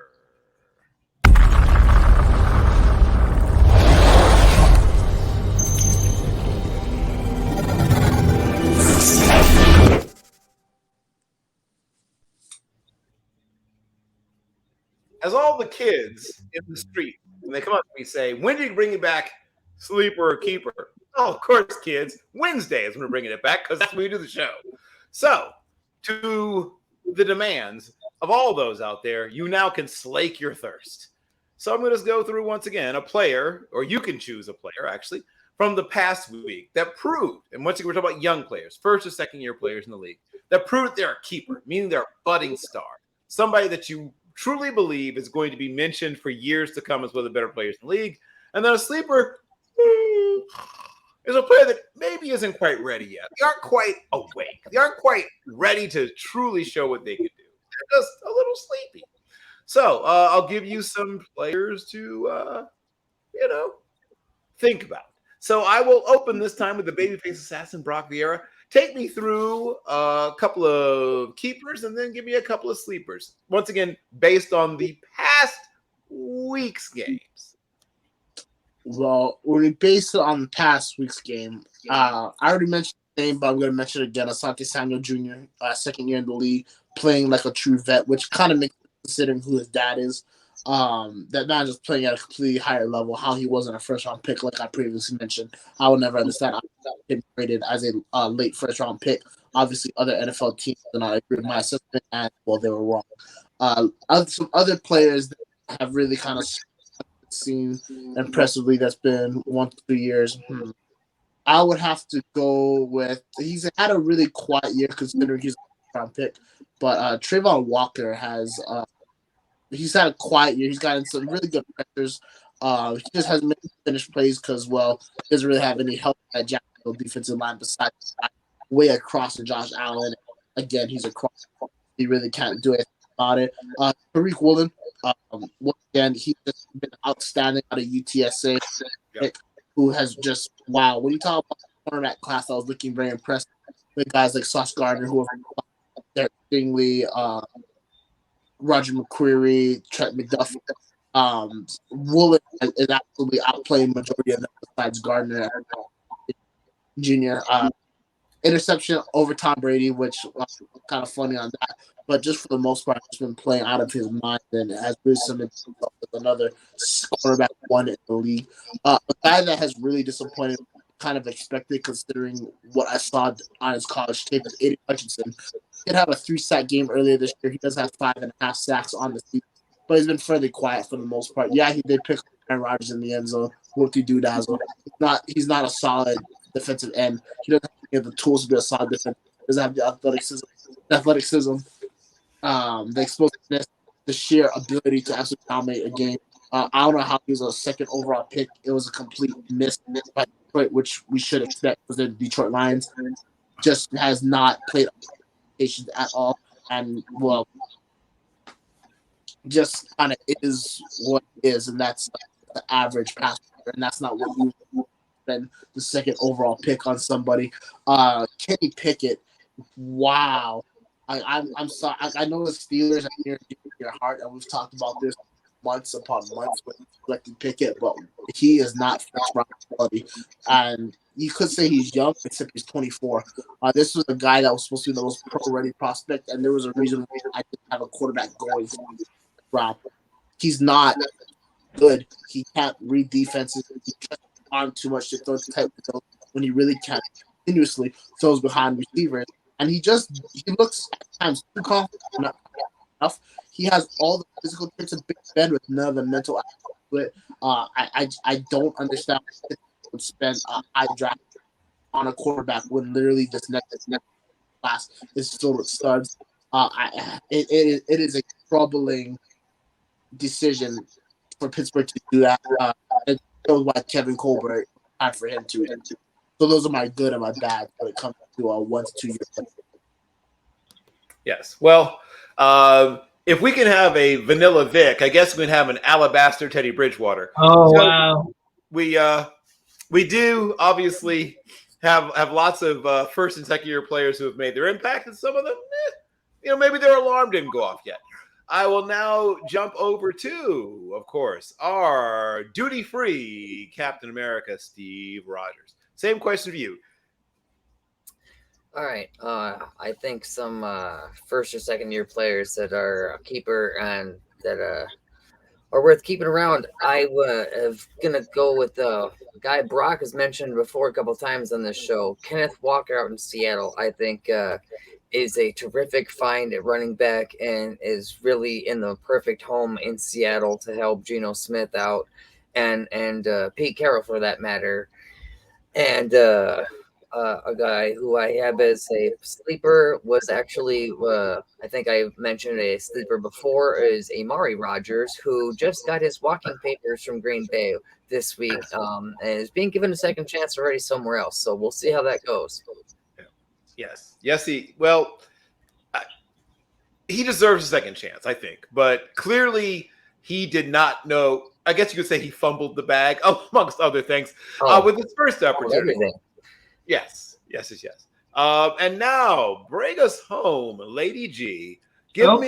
As all the kids in the street, when they come up to me, say, "When did you bring it back, sleeper or keeper?" Oh, of course, kids. Wednesday is when we're bringing it back because that's when we do the show. So, to the demands of all those out there, you now can slake your thirst. So I'm going to just go through once again a player, or you can choose a player actually, from the past week that proved, and once again, we're talking about young players, first or second year players in the league, that proved they're a keeper, meaning they're a budding star, somebody that you truly believe is going to be mentioned for years to come as one of the better players in the league. And then a sleeper is a player that maybe isn't quite ready yet. They aren't quite awake. They aren't quite ready to truly show what they can do. They're just a little sleepy. So I'll give you some players to, think about. So I will open this time with the babyface assassin, Brock Vierra. Take me through a couple of keepers and then give me a couple of sleepers. Once again, based on the past week's games. Well, when based on the past week's game, I already mentioned the name, but I'm going to mention it again. Asante Samuel Jr., second year in the league, playing like a true vet, which kind of makes sense considering who his dad is. That man is playing at a completely higher level. How he wasn't a first-round pick, like I previously mentioned, I will never understand. I him rated as a late first-round pick. Obviously, other NFL teams and I agree with my assessment, and well, they were wrong. Some other players that have really kind of seen impressively. That's been 1 to 2 years. I would have to go with. He's had a really quiet year considering he's a first-round pick, but Trayvon Walker has. He's had a quiet year. He's gotten some really good pressures. He just hasn't made finished plays because, well, he doesn't really have any help at Jacksonville defensive line besides way across to Josh Allen. Again, he's across. He really can't do anything about it. Tariq Woolen, once again, he's just been outstanding out of UTSA, who has just, wow. When you talk about the cornerback class, I was looking very impressed with guys like Sauce Gardner, who are Derek Stingley, Roger McCreary, Trent McDuffie. Woolen is absolutely outplaying majority of them besides Gardner Jr. interception over Tom Brady, which kind of funny on that. But just for the most part, he's been playing out of his mind and has really cemented himself as another quarterback one in the league. A guy that has really disappointed, kind of expected considering what I saw on his college tape, is Aiden Hutchinson. He did have a 3-sack game earlier this year. He does have 5.5 sacks on the season, but he's been fairly quiet for the most part. Yeah, he did pick up Aaron Rodgers in the end zone. Whoop-de-doo dazzle. He's not a solid defensive end. He doesn't have the tools to be a solid defensive. He doesn't have the athleticism, the explosiveness, the sheer ability to actually dominate a game. I don't know how he was a second overall pick. It was a complete miss by Detroit, which we should expect because the Detroit Lions just has not played patience at all, and well, just kind of is what it is, and that's the average passer, and that's not what you spend the second overall pick on somebody. Kenny Pickett, wow. I'm sorry. I know the Steelers are near your heart, and we've talked about this months upon months with selected Pickett, but he is not first round quality. And you could say he's young, except he's 24. This was a guy that was supposed to be the most pro-ready prospect, and there was a reason why I didn't have a quarterback going round. He's not good. He can't read defenses. He trusts his arm too much to throw tight when he really can't. Continuously throws behind receivers. And he looks at times too confident, not enough. He has all the physical traits of Big Ben with none of the mental aspect to it. I don't understand why they would spend a high draft on a quarterback when literally this next class is filled with studs. It is a troubling decision for Pittsburgh to do that. It shows why Kevin Colbert had for him to. So those are my good and my bad when it comes to 1 to 2 years. Yes. Well, if we can have a Vanilla Vic, I guess we can have an Alabaster Teddy Bridgewater. Oh, so wow. We do obviously have lots of first and second year players who have made their impact, and some of them, maybe their alarm didn't go off yet. I will now jump over to, of course, our duty-free Captain America, Steve Rogers. Same question for you. All right. I think some first or second year players that are a keeper and that are worth keeping around. I am gonna go with the guy Brock has mentioned before a couple of times on this show, Kenneth Walker out in Seattle. I think is a terrific find at running back and is really in the perfect home in Seattle to help Geno Smith out and Pete Carroll for that matter. And a guy who I have as a sleeper was actually, I think I mentioned a sleeper before, is Amari Rodgers, who just got his walking papers from Green Bay this week and is being given a second chance already somewhere else. So we'll see how that goes. Yes. He deserves a second chance, I think. But clearly he did not know. I guess you could say he fumbled the bag, amongst other things, with his first opportunity. Yes. And now, bring us home, Lady G. Give me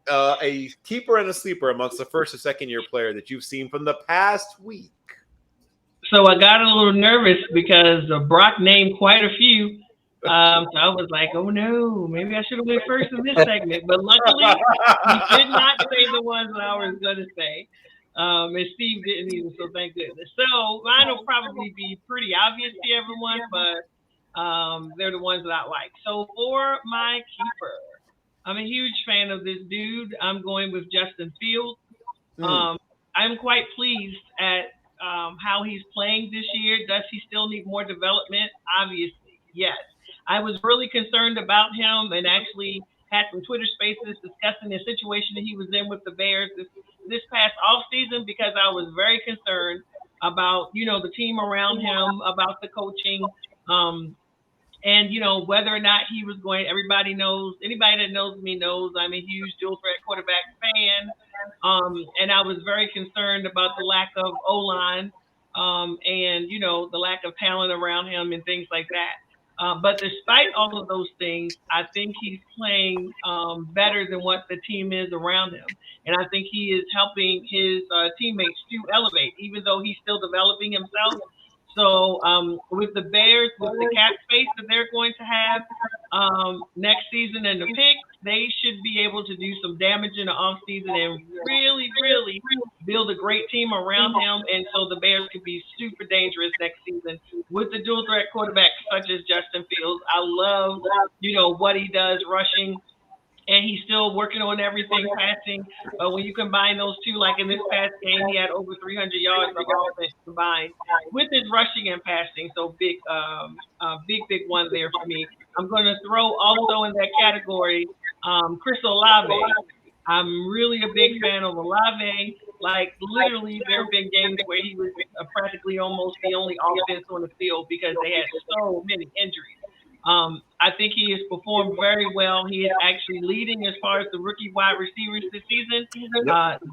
a keeper and a sleeper amongst the first or second year player that you've seen from the past week. So I got a little nervous because Brock named quite a few. So I was like, oh no, maybe I should have went first in this segment. But luckily, he did not say the ones that I was going to say. And Steve didn't either, so thank goodness. So mine will probably be pretty obvious to everyone, but they're the ones that I like. So for my keeper, I'm a huge fan of this dude. I'm going with Justin Fields. I'm quite pleased at how he's playing this year. Does he still need more development? Obviously, yes. I was really concerned about him and actually had some Twitter spaces discussing the situation that he was in with the Bears this past offseason because I was very concerned about, the team around him, about the coaching, and, whether or not he was going. Anybody that knows me knows I'm a huge dual threat quarterback fan, and I was very concerned about the lack of O-line and, the lack of talent around him and things like that. But despite all of those things, I think he's playing better than what the team is around him. And I think he is helping his teammates to elevate, even though he's still developing himself. So with the Bears, with the cap space that they're going to have next season and the picks, they should be able to do some damage in the offseason and really, really build a great team around him. And so the Bears could be super dangerous next season with the dual threat quarterbacks such as Justin Fields. I love, what he does rushing. And he's still working on everything passing. But when you combine those two, like in this past game, he had over 300 yards of offense combined with his rushing and passing. So big one there for me. I'm going to throw also in that category Chris Olave. I'm really a big fan of Olave. Like literally, there have been games where he was practically almost the only offense on the field because they had so many injuries. I think he has performed very well. He is actually leading as far as the rookie wide receivers this season.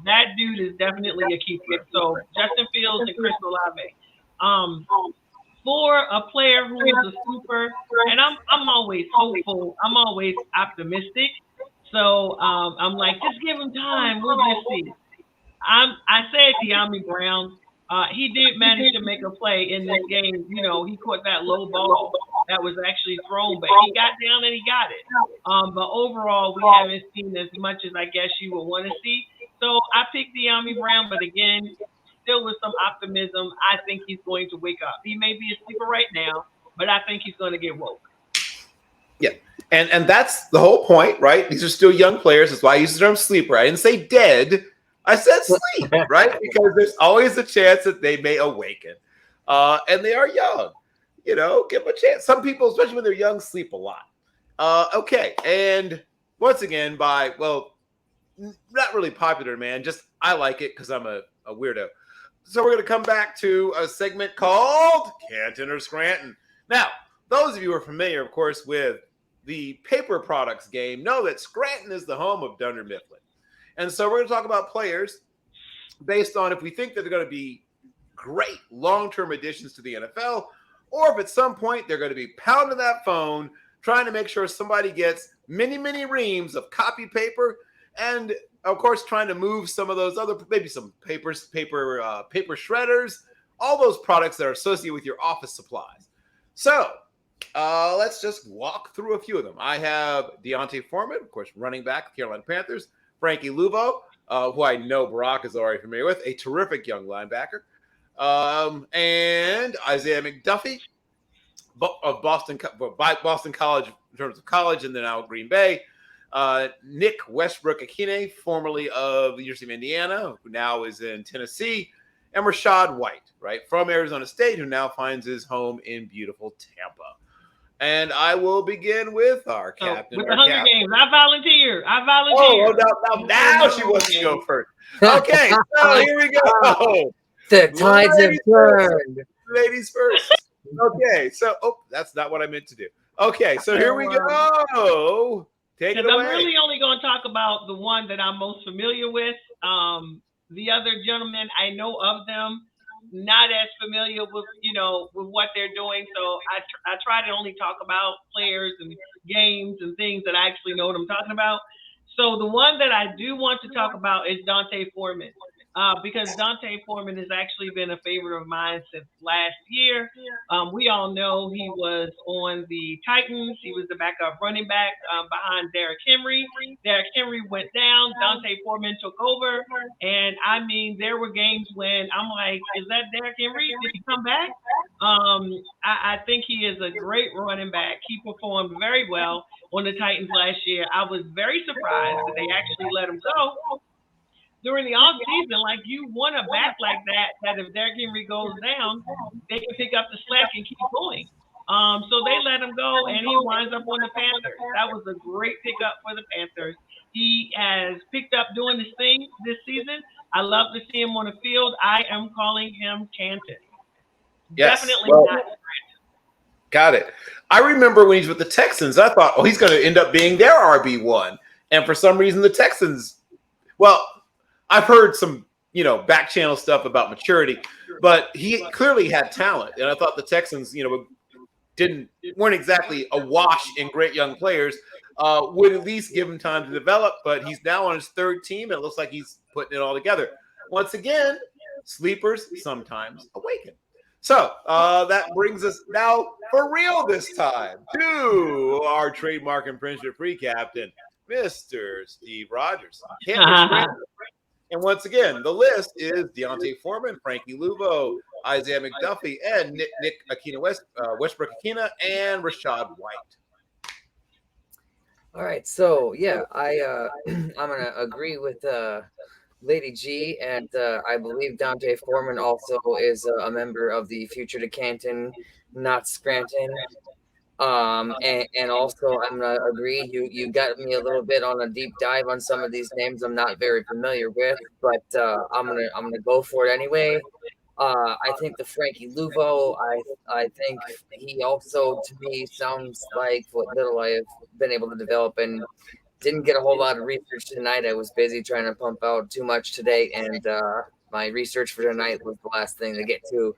That dude is definitely a keeper. So Justin Fields and Chris Olave. For a player who is a super, and I'm always hopeful. I'm always optimistic. So I'm like, just give him time. We'll just see. I said De'Ami Brown. He did manage to make a play in this game. He caught that low ball that was actually thrown, but he got down and he got it. But overall, we haven't seen as much as I guess you would want to see. So I picked De'Ami Brown, but again, still with some optimism, I think he's going to wake up. He may be a sleeper right now, but I think he's going to get woke. Yeah. And that's the whole point, right? These are still young players. That's why I use the term sleeper. I didn't say dead. I said sleep, right? Because there's always a chance that they may awaken. And they are young. Give them a chance. Some people, especially when they're young, sleep a lot. Okay. And once again, not really popular, man. Just I like it because I'm a weirdo. So we're going to come back to a segment called Canton or Scranton. Now, those of you who are familiar, of course, with the paper products game know that Scranton is the home of Dunder Mifflin. And so we're going to talk about players based on if we think that they're going to be great long-term additions to the NFL, or if at some point they're going to be pounding that phone, trying to make sure somebody gets many, many reams of copy paper, and of course trying to move some of those other, maybe some paper shredders, all those products that are associated with your office supplies. So let's just walk through a few of them. I have D'Onta Foreman, of course, running back, Carolina Panthers. Frankie Luvo, who I know Barack is already familiar with, a terrific young linebacker. And Isaiah McDuffie of Boston College in terms of college, and then now Green Bay. Nick Westbrook-Akine, formerly of the University of Indiana, who now is in Tennessee. And Rashad White, right, from Arizona State, who now finds his home in beautiful Tampa. And I will begin with our captain. With the Hunger Games, I volunteer. Oh, now she wants to go first. Okay, so here we go. The tides have turned. Ladies first. Okay, so that's not what I meant to do. Okay, so here we go. Take it away. I'm really only going to talk about the one that I'm most familiar with. The other gentlemen, I know of them. Not as familiar with with what they're doing, so I try to only talk about players and games and things that I actually know what I'm talking about. So the one that I do want to talk about is D'Onta Foreman, because D'Onta Foreman has actually been a favorite of mine since last year. We all know he was on the Titans. He was the backup running back behind Derrick Henry. Derrick Henry went down. D'Onta Foreman took over. And, I mean, there were games when I'm like, is that Derrick Henry? Did he come back? I think he is a great running back. He performed very well on the Titans last year. I was very surprised that they actually let him go during the offseason. Like, you want a back like that if Derrick Henry goes down, they can pick up the slack and keep going. So they let him go, and he winds up on the Panthers. That was a great pickup for the Panthers. He has picked up doing his thing this season. I love to see him on the field. I am calling him Canton. Yes. Definitely not. Got it. I remember when he's with the Texans, I thought, he's going to end up being their RB1. And for some reason, the Texans, I've heard some, back channel stuff about maturity, but he clearly had talent. And I thought the Texans, weren't exactly awash in great young players, would at least give him time to develop. But he's now on his third team, and it looks like he's putting it all together. Once again, sleepers sometimes awaken. So that brings us now for real this time to our trademark infringement free captain, Mr. Steve Rogers. Can't be stranded. And once again, the list is Deontay Foreman, Frankie Luvo, Isaiah McDuffie, and Nick Akina Westbrook Akina, and Rashad White. All right, so yeah, I'm gonna agree with Lady G, and I believe Dante Foreman also is a member of the Future to Canton, not Scranton. And also I'm gonna agree. You got me a little bit on a deep dive on some of these names I'm not very familiar with, but I'm gonna go for it anyway. I think the Frankie Luvo, I think he also to me sounds like what little I have been able to develop, and didn't get a whole lot of research tonight. I was busy trying to pump out too much today, and my research for tonight was the last thing to get to.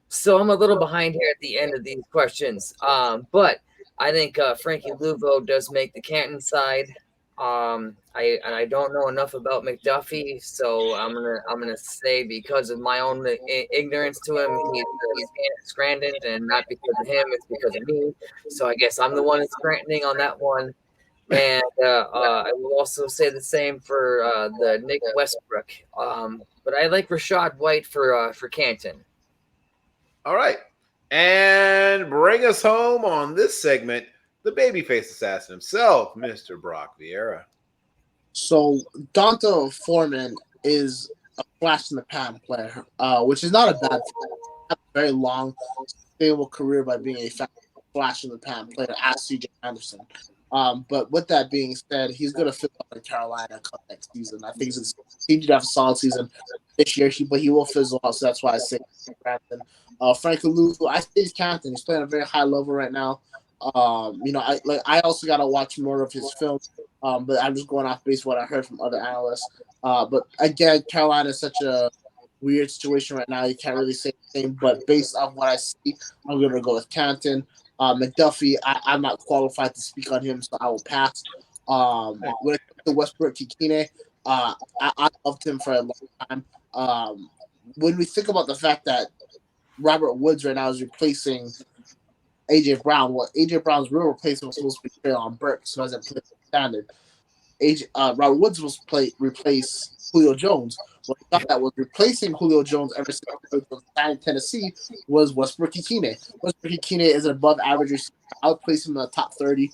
So I'm a little behind here at the end of these questions. But I think Frankie Luvo does make the Canton side. I don't know enough about McDuffie, so I'm gonna say because of my own ignorance to him, he's Scranton, and not because of him, it's because of me. So I guess I'm the one that's Scrantoning on that one. And I will also say the same for the Nick Westbrook. But I like Rashad White for Canton. All right. And bring us home on this segment, the babyface assassin himself, Mr. Brock Vierra. So Dante Foreman is a flash in the pan player, which is not a bad thing. A very long, stable career by being a flash in the pan player as CJ Anderson. But with that being said, he's going to fill out in Carolina come next season. I think he's continued to have a solid season this year, but he will fizzle out. So that's why I say Canton. Frankie Luvu, I say he's Canton. He's playing at a very high level right now. I also got to watch more of his film, but I'm just going off based on what I heard from other analysts. But again, Carolina is such a weird situation right now. You can't really say anything. But based on what I see, I'm going to go with Canton. McDuffie, I'm not qualified to speak on him, so I will pass. When it comes to Westbrook Akina, I loved him for a long time. When we think about the fact that Robert Woods right now is replacing A.J. Brown, A.J. Brown's real replacement was supposed to be Traylon Burks, who hasn't played standard. Robert Woods was replace Julio Jones. What I thought that was replacing Julio Jones ever since he was signed in Tennessee was Westbrook Akina. Westbrook Akina is an above average receiver. I would place him in the top 30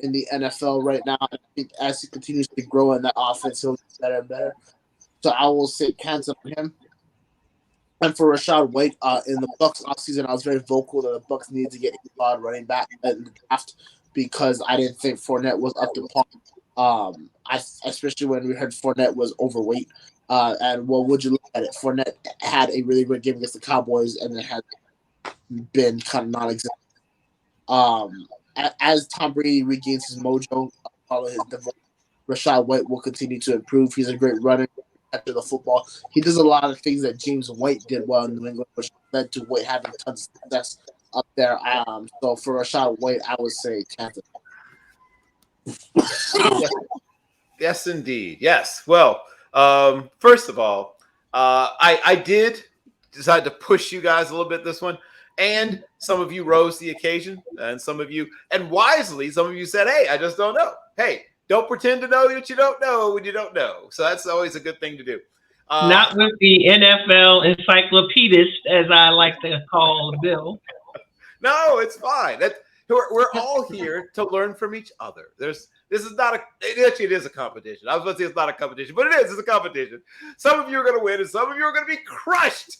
in the NFL right now. I think as he continues to grow in that offense, he'll get better and better. So I will say Kansas on him. And for Rashad White, in the Bucks offseason, I was very vocal that the Bucks needed to get a solid running back in the draft because I didn't think Fournette was up to par. Especially when we heard Fournette was overweight. And well, would you look at it? Fournette had a really good game against the Cowboys, and it had been kind of non-existent. As Tom Brady regains his mojo, follow his development, Rashad White will continue to improve. He's a great runner after the football. He does a lot of things that James White did well in New England, which led to White having tons of success up there. So for Rashad White, I would say Kansas. Yes, indeed. Yes. Well, first of all, I did decide to push you guys a little bit this one, and some of you rose to the occasion, and some of you, and wisely, some of you said, "Hey, I just don't know." Hey, don't pretend to know what you don't know when you don't know. So that's always a good thing to do. Not with the NFL encyclopedist, as I like to call Bill. No, it's fine. We're all here to learn from each other. This is not it is a competition. I was going to say it's not a competition, but it is. It's a competition. Some of you are going to win, and some of you are going to be crushed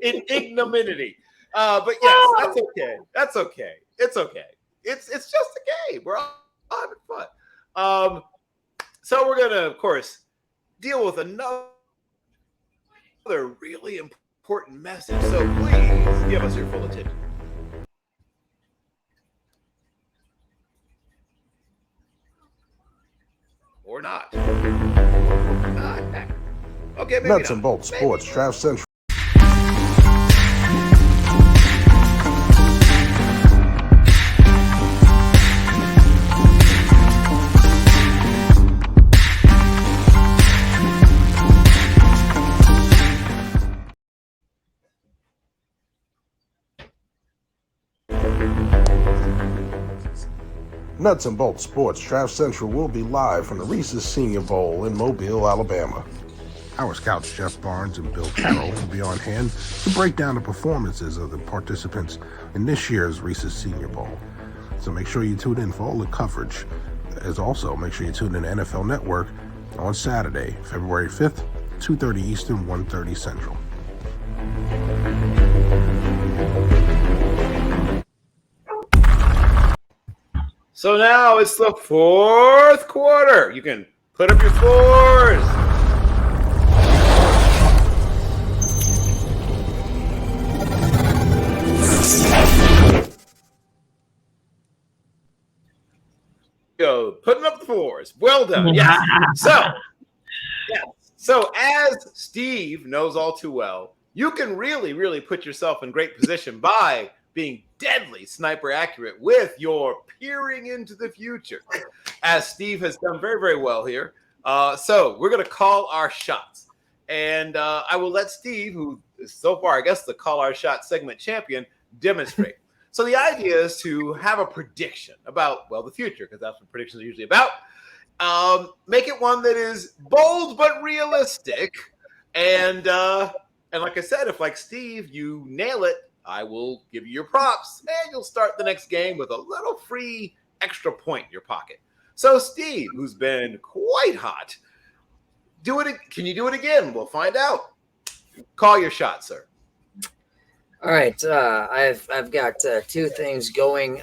in ignominy. But yes, that's okay. That's okay. It's okay. It's just a game. We're all having fun. So we're going to, of course, deal with another really important message. So please give us your full attention. Or not. Okay, maybe Nuts not. and bolts sports, Trav Central. Nuts and Bolts Sports Draft Central will be live from the Reese's Senior Bowl in Mobile, Alabama. Our scouts Jeff Barnes and Bill Carroll will be on hand to break down the performances of the participants in this year's Reese's Senior Bowl. So make sure you tune in for all the coverage. As also, make sure you tune in to NFL Network on Saturday, February 5th, 2:30 Eastern, 1:30 Central. So now it's the fourth quarter. You can put up your fours. Go, putting up the fours. Well done. Yes. So as Steve knows all too well, you can really put yourself in great position by being deadly sniper accurate with your peering into the future, as Steve has done very well here. So we're going to call our shots. And I will let Steve, who is so far, I guess, the Call Our Shot segment champion, demonstrate. So the idea is to have a prediction about, well, the future, because that's what predictions are usually about. Make it one that is bold but realistic. And like I said, if like Steve, you nail it, I will give you your props, and you'll start the next game with a little free extra point in your pocket. So Steve, who's been quite hot, do it. Can you do it again? We'll find out. Call your shot, sir. All right, I've got two things going.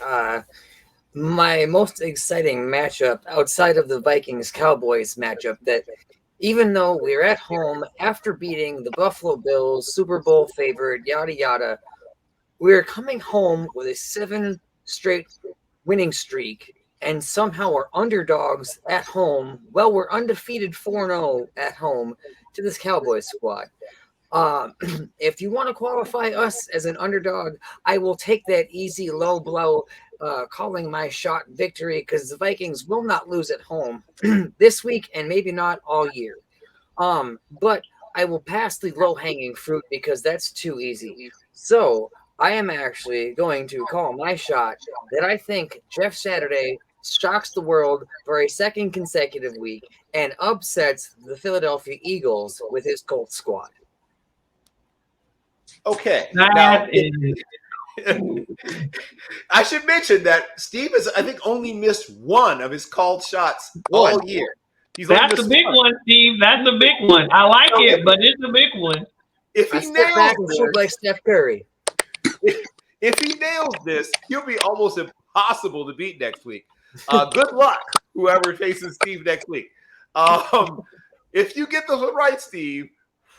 My most exciting matchup outside of the Vikings-Cowboys matchup, that even though we're at home after beating the Buffalo Bills, Super Bowl favorite, yada yada, we're coming home with a 7 straight winning streak, and somehow we're underdogs at home. Well, we're undefeated 4-0 at home to this Cowboys squad. If you want to qualify us as an underdog, I will take that easy low blow, calling my shot victory, because the Vikings will not lose at home this week and maybe not all year. But I will pass the low-hanging fruit because that's too easy. So I am actually going to call my shot that I think Jeff Saturday shocks the world for a second consecutive week and upsets the Philadelphia Eagles with his Colts squad. Okay. Now, I should mention that Steve has, I think, only missed one of his called shots all year. That's a big one, Steve. That's a big one. I like it, but it's a big one. If he nails this, like Steph Curry. If he nails this, he'll be almost impossible to beat next week. Good luck, whoever faces Steve next week. If you get this one right, Steve,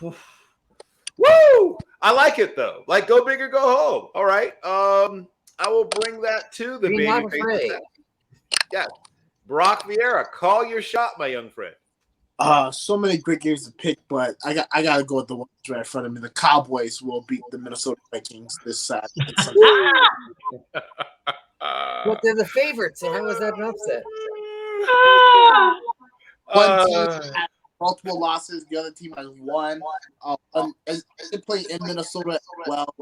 woo! I like it though. Like, go big or go home. All right. I will bring that to the baby face. Yeah. Brock Vierra, call your shot, my young friend. So many great games to pick, but I gotta go with the ones right in front of me. The Cowboys will beat the Minnesota Vikings this Saturday. But they're the favorites, so how is that an upset? One team had multiple losses, the other team has won. They play in Minnesota as well.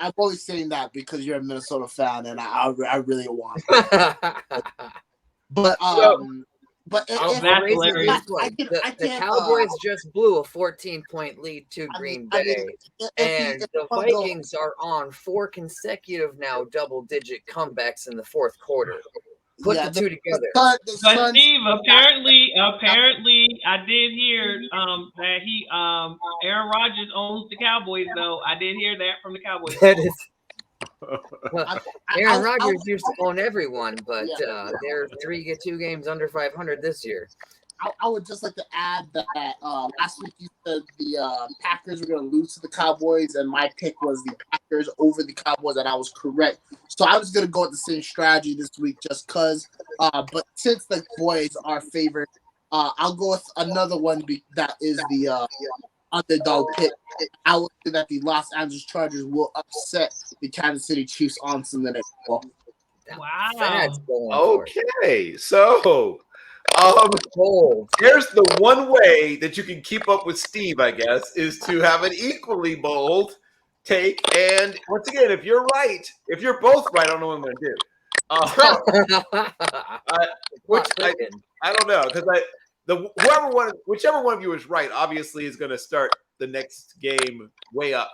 I'm always saying that because you're a Minnesota fan, and I really want it. But the Cowboys just blew a 14-point lead to Green Bay, and the Vikings are on 4 consecutive now double-digit comebacks in the fourth quarter. Put the two together. But Steve, apparently, I did hear that he Aaron Rodgers owns the Cowboys. Though I did hear that from the Cowboys. That is. Well, Aaron Rodgers used to own everyone, but they're 2 games under 500 this year. I would just like to add that last week you said the Packers were going to lose to the Cowboys, and my pick was the Packers over the Cowboys, and I was correct. So I was going to go with the same strategy this week just because. But since the boys are favored, I'll go with another one that is the underdog pick. I would say that the Los Angeles Chargers will upset the Kansas City Chiefs on Sunday Night Football. Wow. Okay, so here's the one way that you can keep up with Steve, I guess, is to have an equally bold take. And once again, if you're right, if you're both right, I don't know what I'm going to do. Which I don't know, because whichever one of you is right, obviously is going to start the next game way up.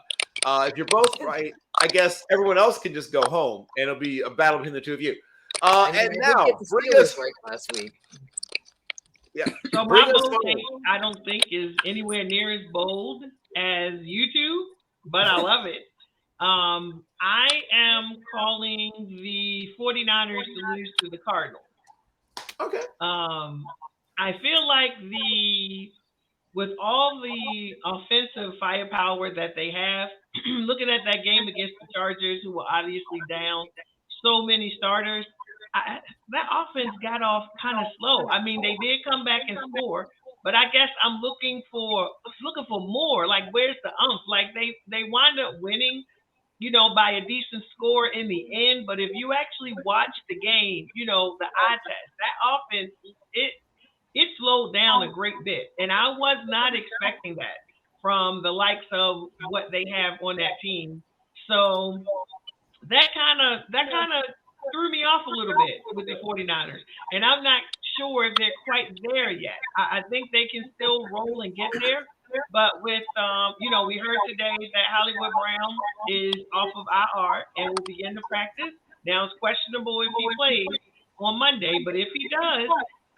If you're both right, I guess everyone else can just go home, and it'll be a battle between the two of you. And now, bring us right last week. Yeah. So my bold take, I don't think is anywhere near as bold as you two, but I love it. I am calling the 49ers to lose to the Cardinals. Okay. I feel like with all the offensive firepower that they have, looking at that game against the Chargers, who were obviously down so many starters, that offense got off kind of slow. I mean, they did come back and score, but I guess I'm looking for more. Like, where's the umph? Like, they wind up winning, by a decent score in the end. But if you actually watch the game, the eye test, that offense, it slowed down a great bit. And I was not expecting that from the likes of what they have on that team. So that kind of threw me off a little bit with the 49ers. And I'm not sure if they're quite there yet. I think they can still roll and get there. But with, we heard today that Hollywood Brown is off of IR and will begin to practice. Now, it's questionable if he plays on Monday, but if he does,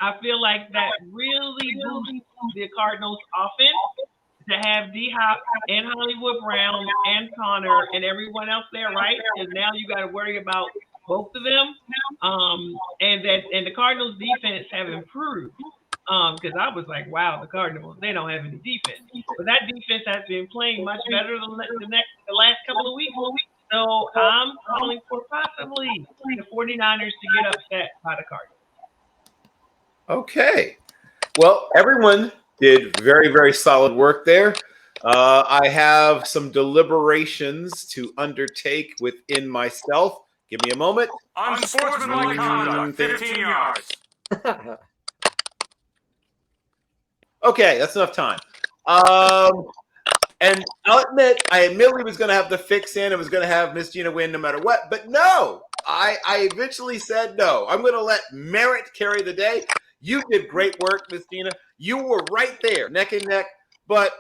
I feel like that really boosts the Cardinals' offense to have D-Hop and Hollywood Brown and Connor and everyone else there, right? Because now you got to worry about both of them. And the Cardinals' defense have improved. Because I was like, wow, the Cardinals, they don't have any defense. But that defense has been playing much better than the last couple of weeks. So I'm calling for possibly the 49ers to get upset by the Cardinals. Okay. Well, everyone did very, very solid work there. I have some deliberations to undertake within myself. Give me a moment. Unsportsmanlike conduct, 15 yards. Okay, that's enough time. And I'll admit, I admittedly was going to have the fix in. I was going to have Miss Gina win no matter what. But no, I eventually said no. I'm going to let merit carry the day. You did great work, Miss Gina. You were right there, neck and neck. But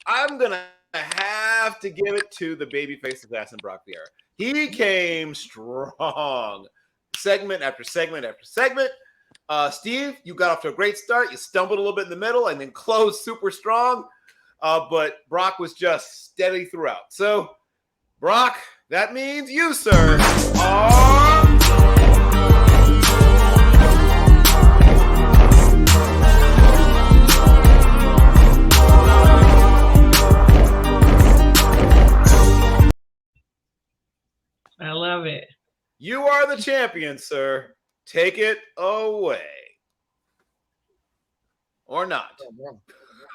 I'm going to have to give it to the babyface assassin, Brock Vierra. He came strong, segment after segment after segment. Steve, you got off to a great start. You stumbled a little bit in the middle and then closed super strong. But Brock was just steady throughout. So, Brock, that means you, sir, are... I love it. You are the champion, sir. Take it away. Or not.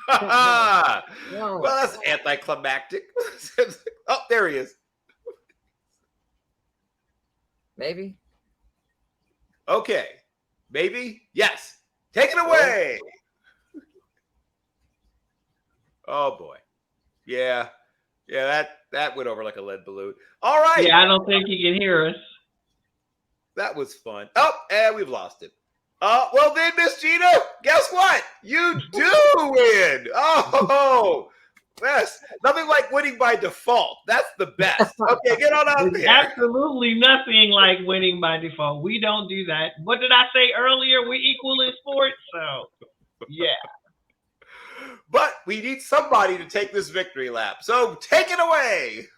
Well, that's anticlimactic. Oh, there he is. Maybe. Okay. Maybe? Yes. Take it away. Oh, boy. Yeah. Yeah, that went over like a lead balloon. All right. Yeah, I don't think he can hear us. That was fun. Oh, and we've lost it. Well then, Miss Gina, guess what? You do win. Oh, yes. Nothing like winning by default. That's the best. Okay, get on out there. Absolutely nothing like winning by default. We don't do that. What did I say earlier? We're equal in sports. So, yeah. But we need somebody to take this victory lap. So take it away.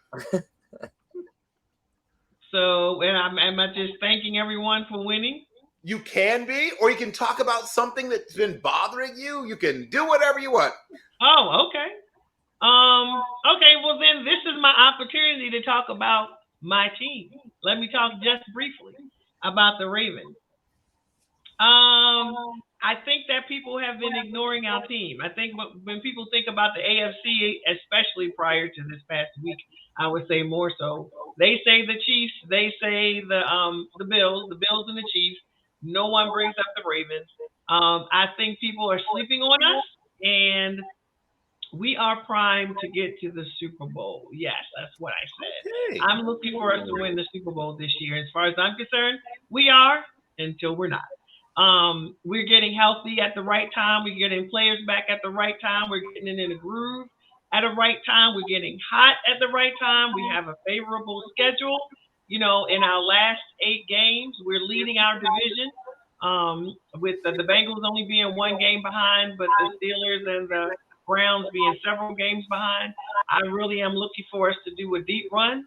So, and am I just thanking everyone for winning? You can be, or you can talk about something that's been bothering you. You can do whatever you want. Oh, okay. Okay, well then this is my opportunity to talk about my team. Let me talk just briefly about the Ravens. I think that people have been ignoring our team. I think when people think about the AFC, especially prior to this past week, I would say more so. They say the Chiefs, they say the Bills and the Chiefs. No one brings up the Ravens. I think people are sleeping on us, and we are primed to get to the Super Bowl. Yes, that's what I said. Hey. I'm looking for us to win the Super Bowl this year. As far as I'm concerned, we are until we're not. We're getting healthy at the right time. We're getting players back at the right time. We're getting in a groove at the right time. We're getting hot at the right time. We have a favorable schedule. You know, in our last 8 games, we're leading our division. With the Bengals only being 1 game behind, but the Steelers and the Browns being several games behind. I really am looking for us to do a deep run.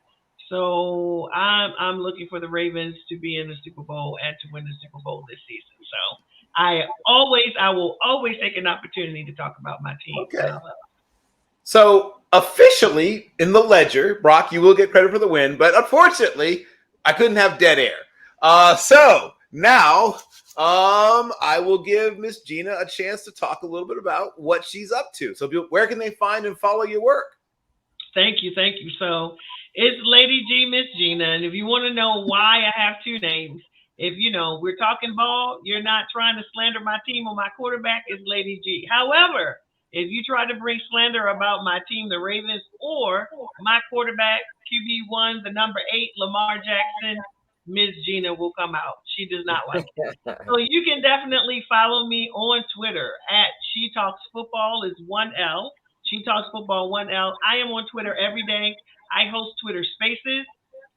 So I'm looking for the Ravens to be in the Super Bowl and to win the Super Bowl this season. So I will always take an opportunity to talk about my team. Okay. So officially in the ledger, Brock, you will get credit for the win, but unfortunately, I couldn't have dead air. So now I will give Miss Gina a chance to talk a little bit about what she's up to. So where can they find and follow your work? Thank you. So it's Lady G, Miss Gina. And if you want to know why I have 2 names, if you know we're talking ball, you're not trying to slander my team or my quarterback, it's Lady G. However, if you try to bring slander about my team, the Ravens, or my quarterback, QB1, the number 8, Lamar Jackson, Miss Gina will come out. She does not like it. So you can definitely follow me on Twitter at She Talks Football is 1L. She Talks Football 1L. I am on Twitter every day. I host Twitter Spaces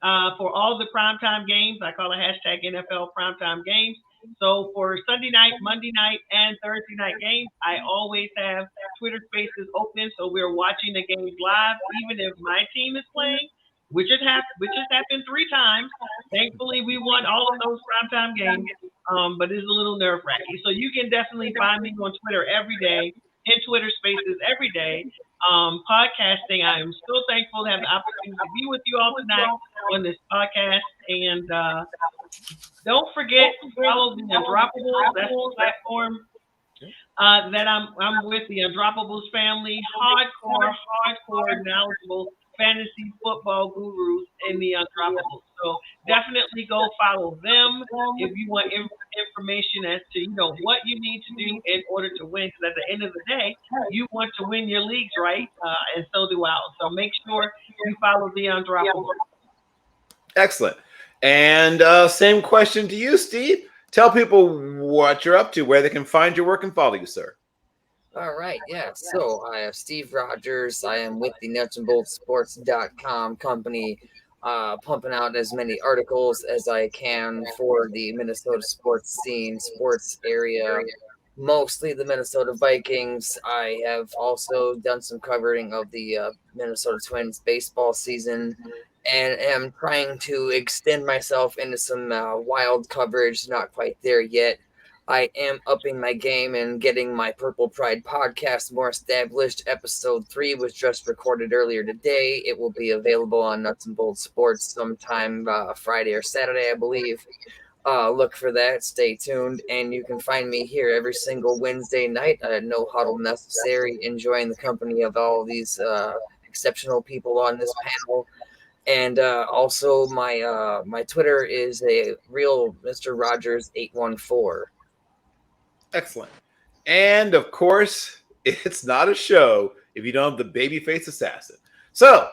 for all the primetime games. I call it hashtag NFL primetime games. So for Sunday night, Monday night, and Thursday night games, I always have Twitter Spaces open. So we're watching the games live, even if my team is playing, which has happened 3 times. Thankfully, we won all of those primetime games, but it's a little nerve-wracking. So you can definitely find me on Twitter every day, in Twitter Spaces every day. Podcasting, I am so thankful to have the opportunity to be with you all tonight on this podcast. And don't forget to follow the Undroppables. That's the platform that I'm with, the Undroppables family. Hardcore, knowledgeable fantasy football gurus in the Undroppables. So definitely go follow them if you want information as to what you need to do in order to win. Because at the end of the day, you want to win your leagues, right? And so do I. So make sure you follow the Undroppables. Excellent. And same question to you, Steve. Tell people what you're up to, where they can find your work and follow you, sir. All right, yeah. So I am Steve Rogers. I am with the nutsandboltsports.com company, pumping out as many articles as I can for the Minnesota sports scene, sports area, mostly the Minnesota Vikings. I have also done some covering of the Minnesota Twins baseball season, and am trying to extend myself into some wild coverage. Not quite there yet. I am upping my game and getting my Purple Pride podcast more established. Episode 3 was just recorded earlier today. It will be available on Nuts and Bolts Sports sometime Friday or Saturday, I believe. Look for that. Stay tuned. And you can find me here every single Wednesday night at No Huddle Necessary, enjoying the company of all these exceptional people on this panel. And also my Twitter is a real Mr. Rogers 814. Excellent. And of course, it's not a show if you don't have the babyface assassin. So,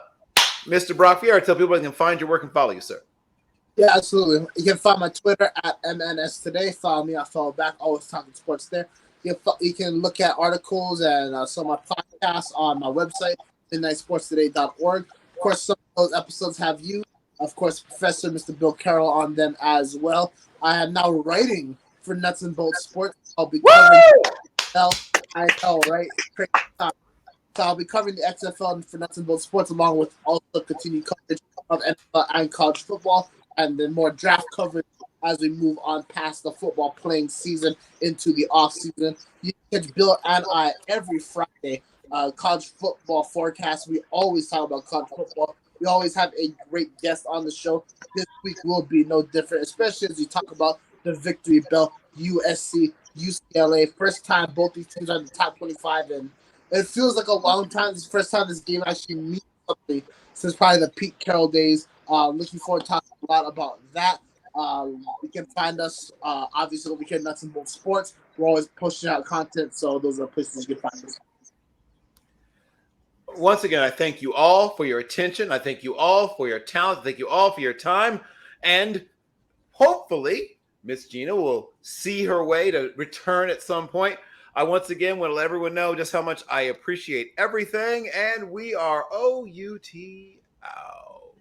Mr. Brock Vierra, tell people they can find your work and follow you, sir. Yeah, absolutely. You can find my Twitter at MNS Today. Follow me. I follow back. Always talking sports there. You can look at articles and some of my podcasts on my website, midnightsportstoday.org. Of course, some of those episodes have you, of course, Professor Mr. Bill Carroll on them as well. I am now writing for Nuts and Bolts Sports. I'll be covering I know, right? Crazy time. So I'll be covering the XFL for Nuts and Bolts Sports, along with also continued coverage of NFL and college football, and then more draft coverage as we move on past the football playing season into the off season. You can catch Bill and I every Friday. College football forecast. We always talk about college football. We always have a great guest on the show. This week will be no different, especially as we talk about the victory bell, USC, UCLA. First time both these teams are in the top 25, and it feels like a long time. It's the first time this game actually means something since probably the Pete Carroll days. Looking forward to talking a lot about that. You can find us, obviously, over here at Nuts and Bolts Sports. We're always pushing out content, so those are places you can find us. once again, I thank you all for your attention. I thank you all for your talent. I thank you all for your time. And hopefully, Miss Gina will see her way to return at some point. I once again want to let everyone know just how much I appreciate everything. And we are OUT out.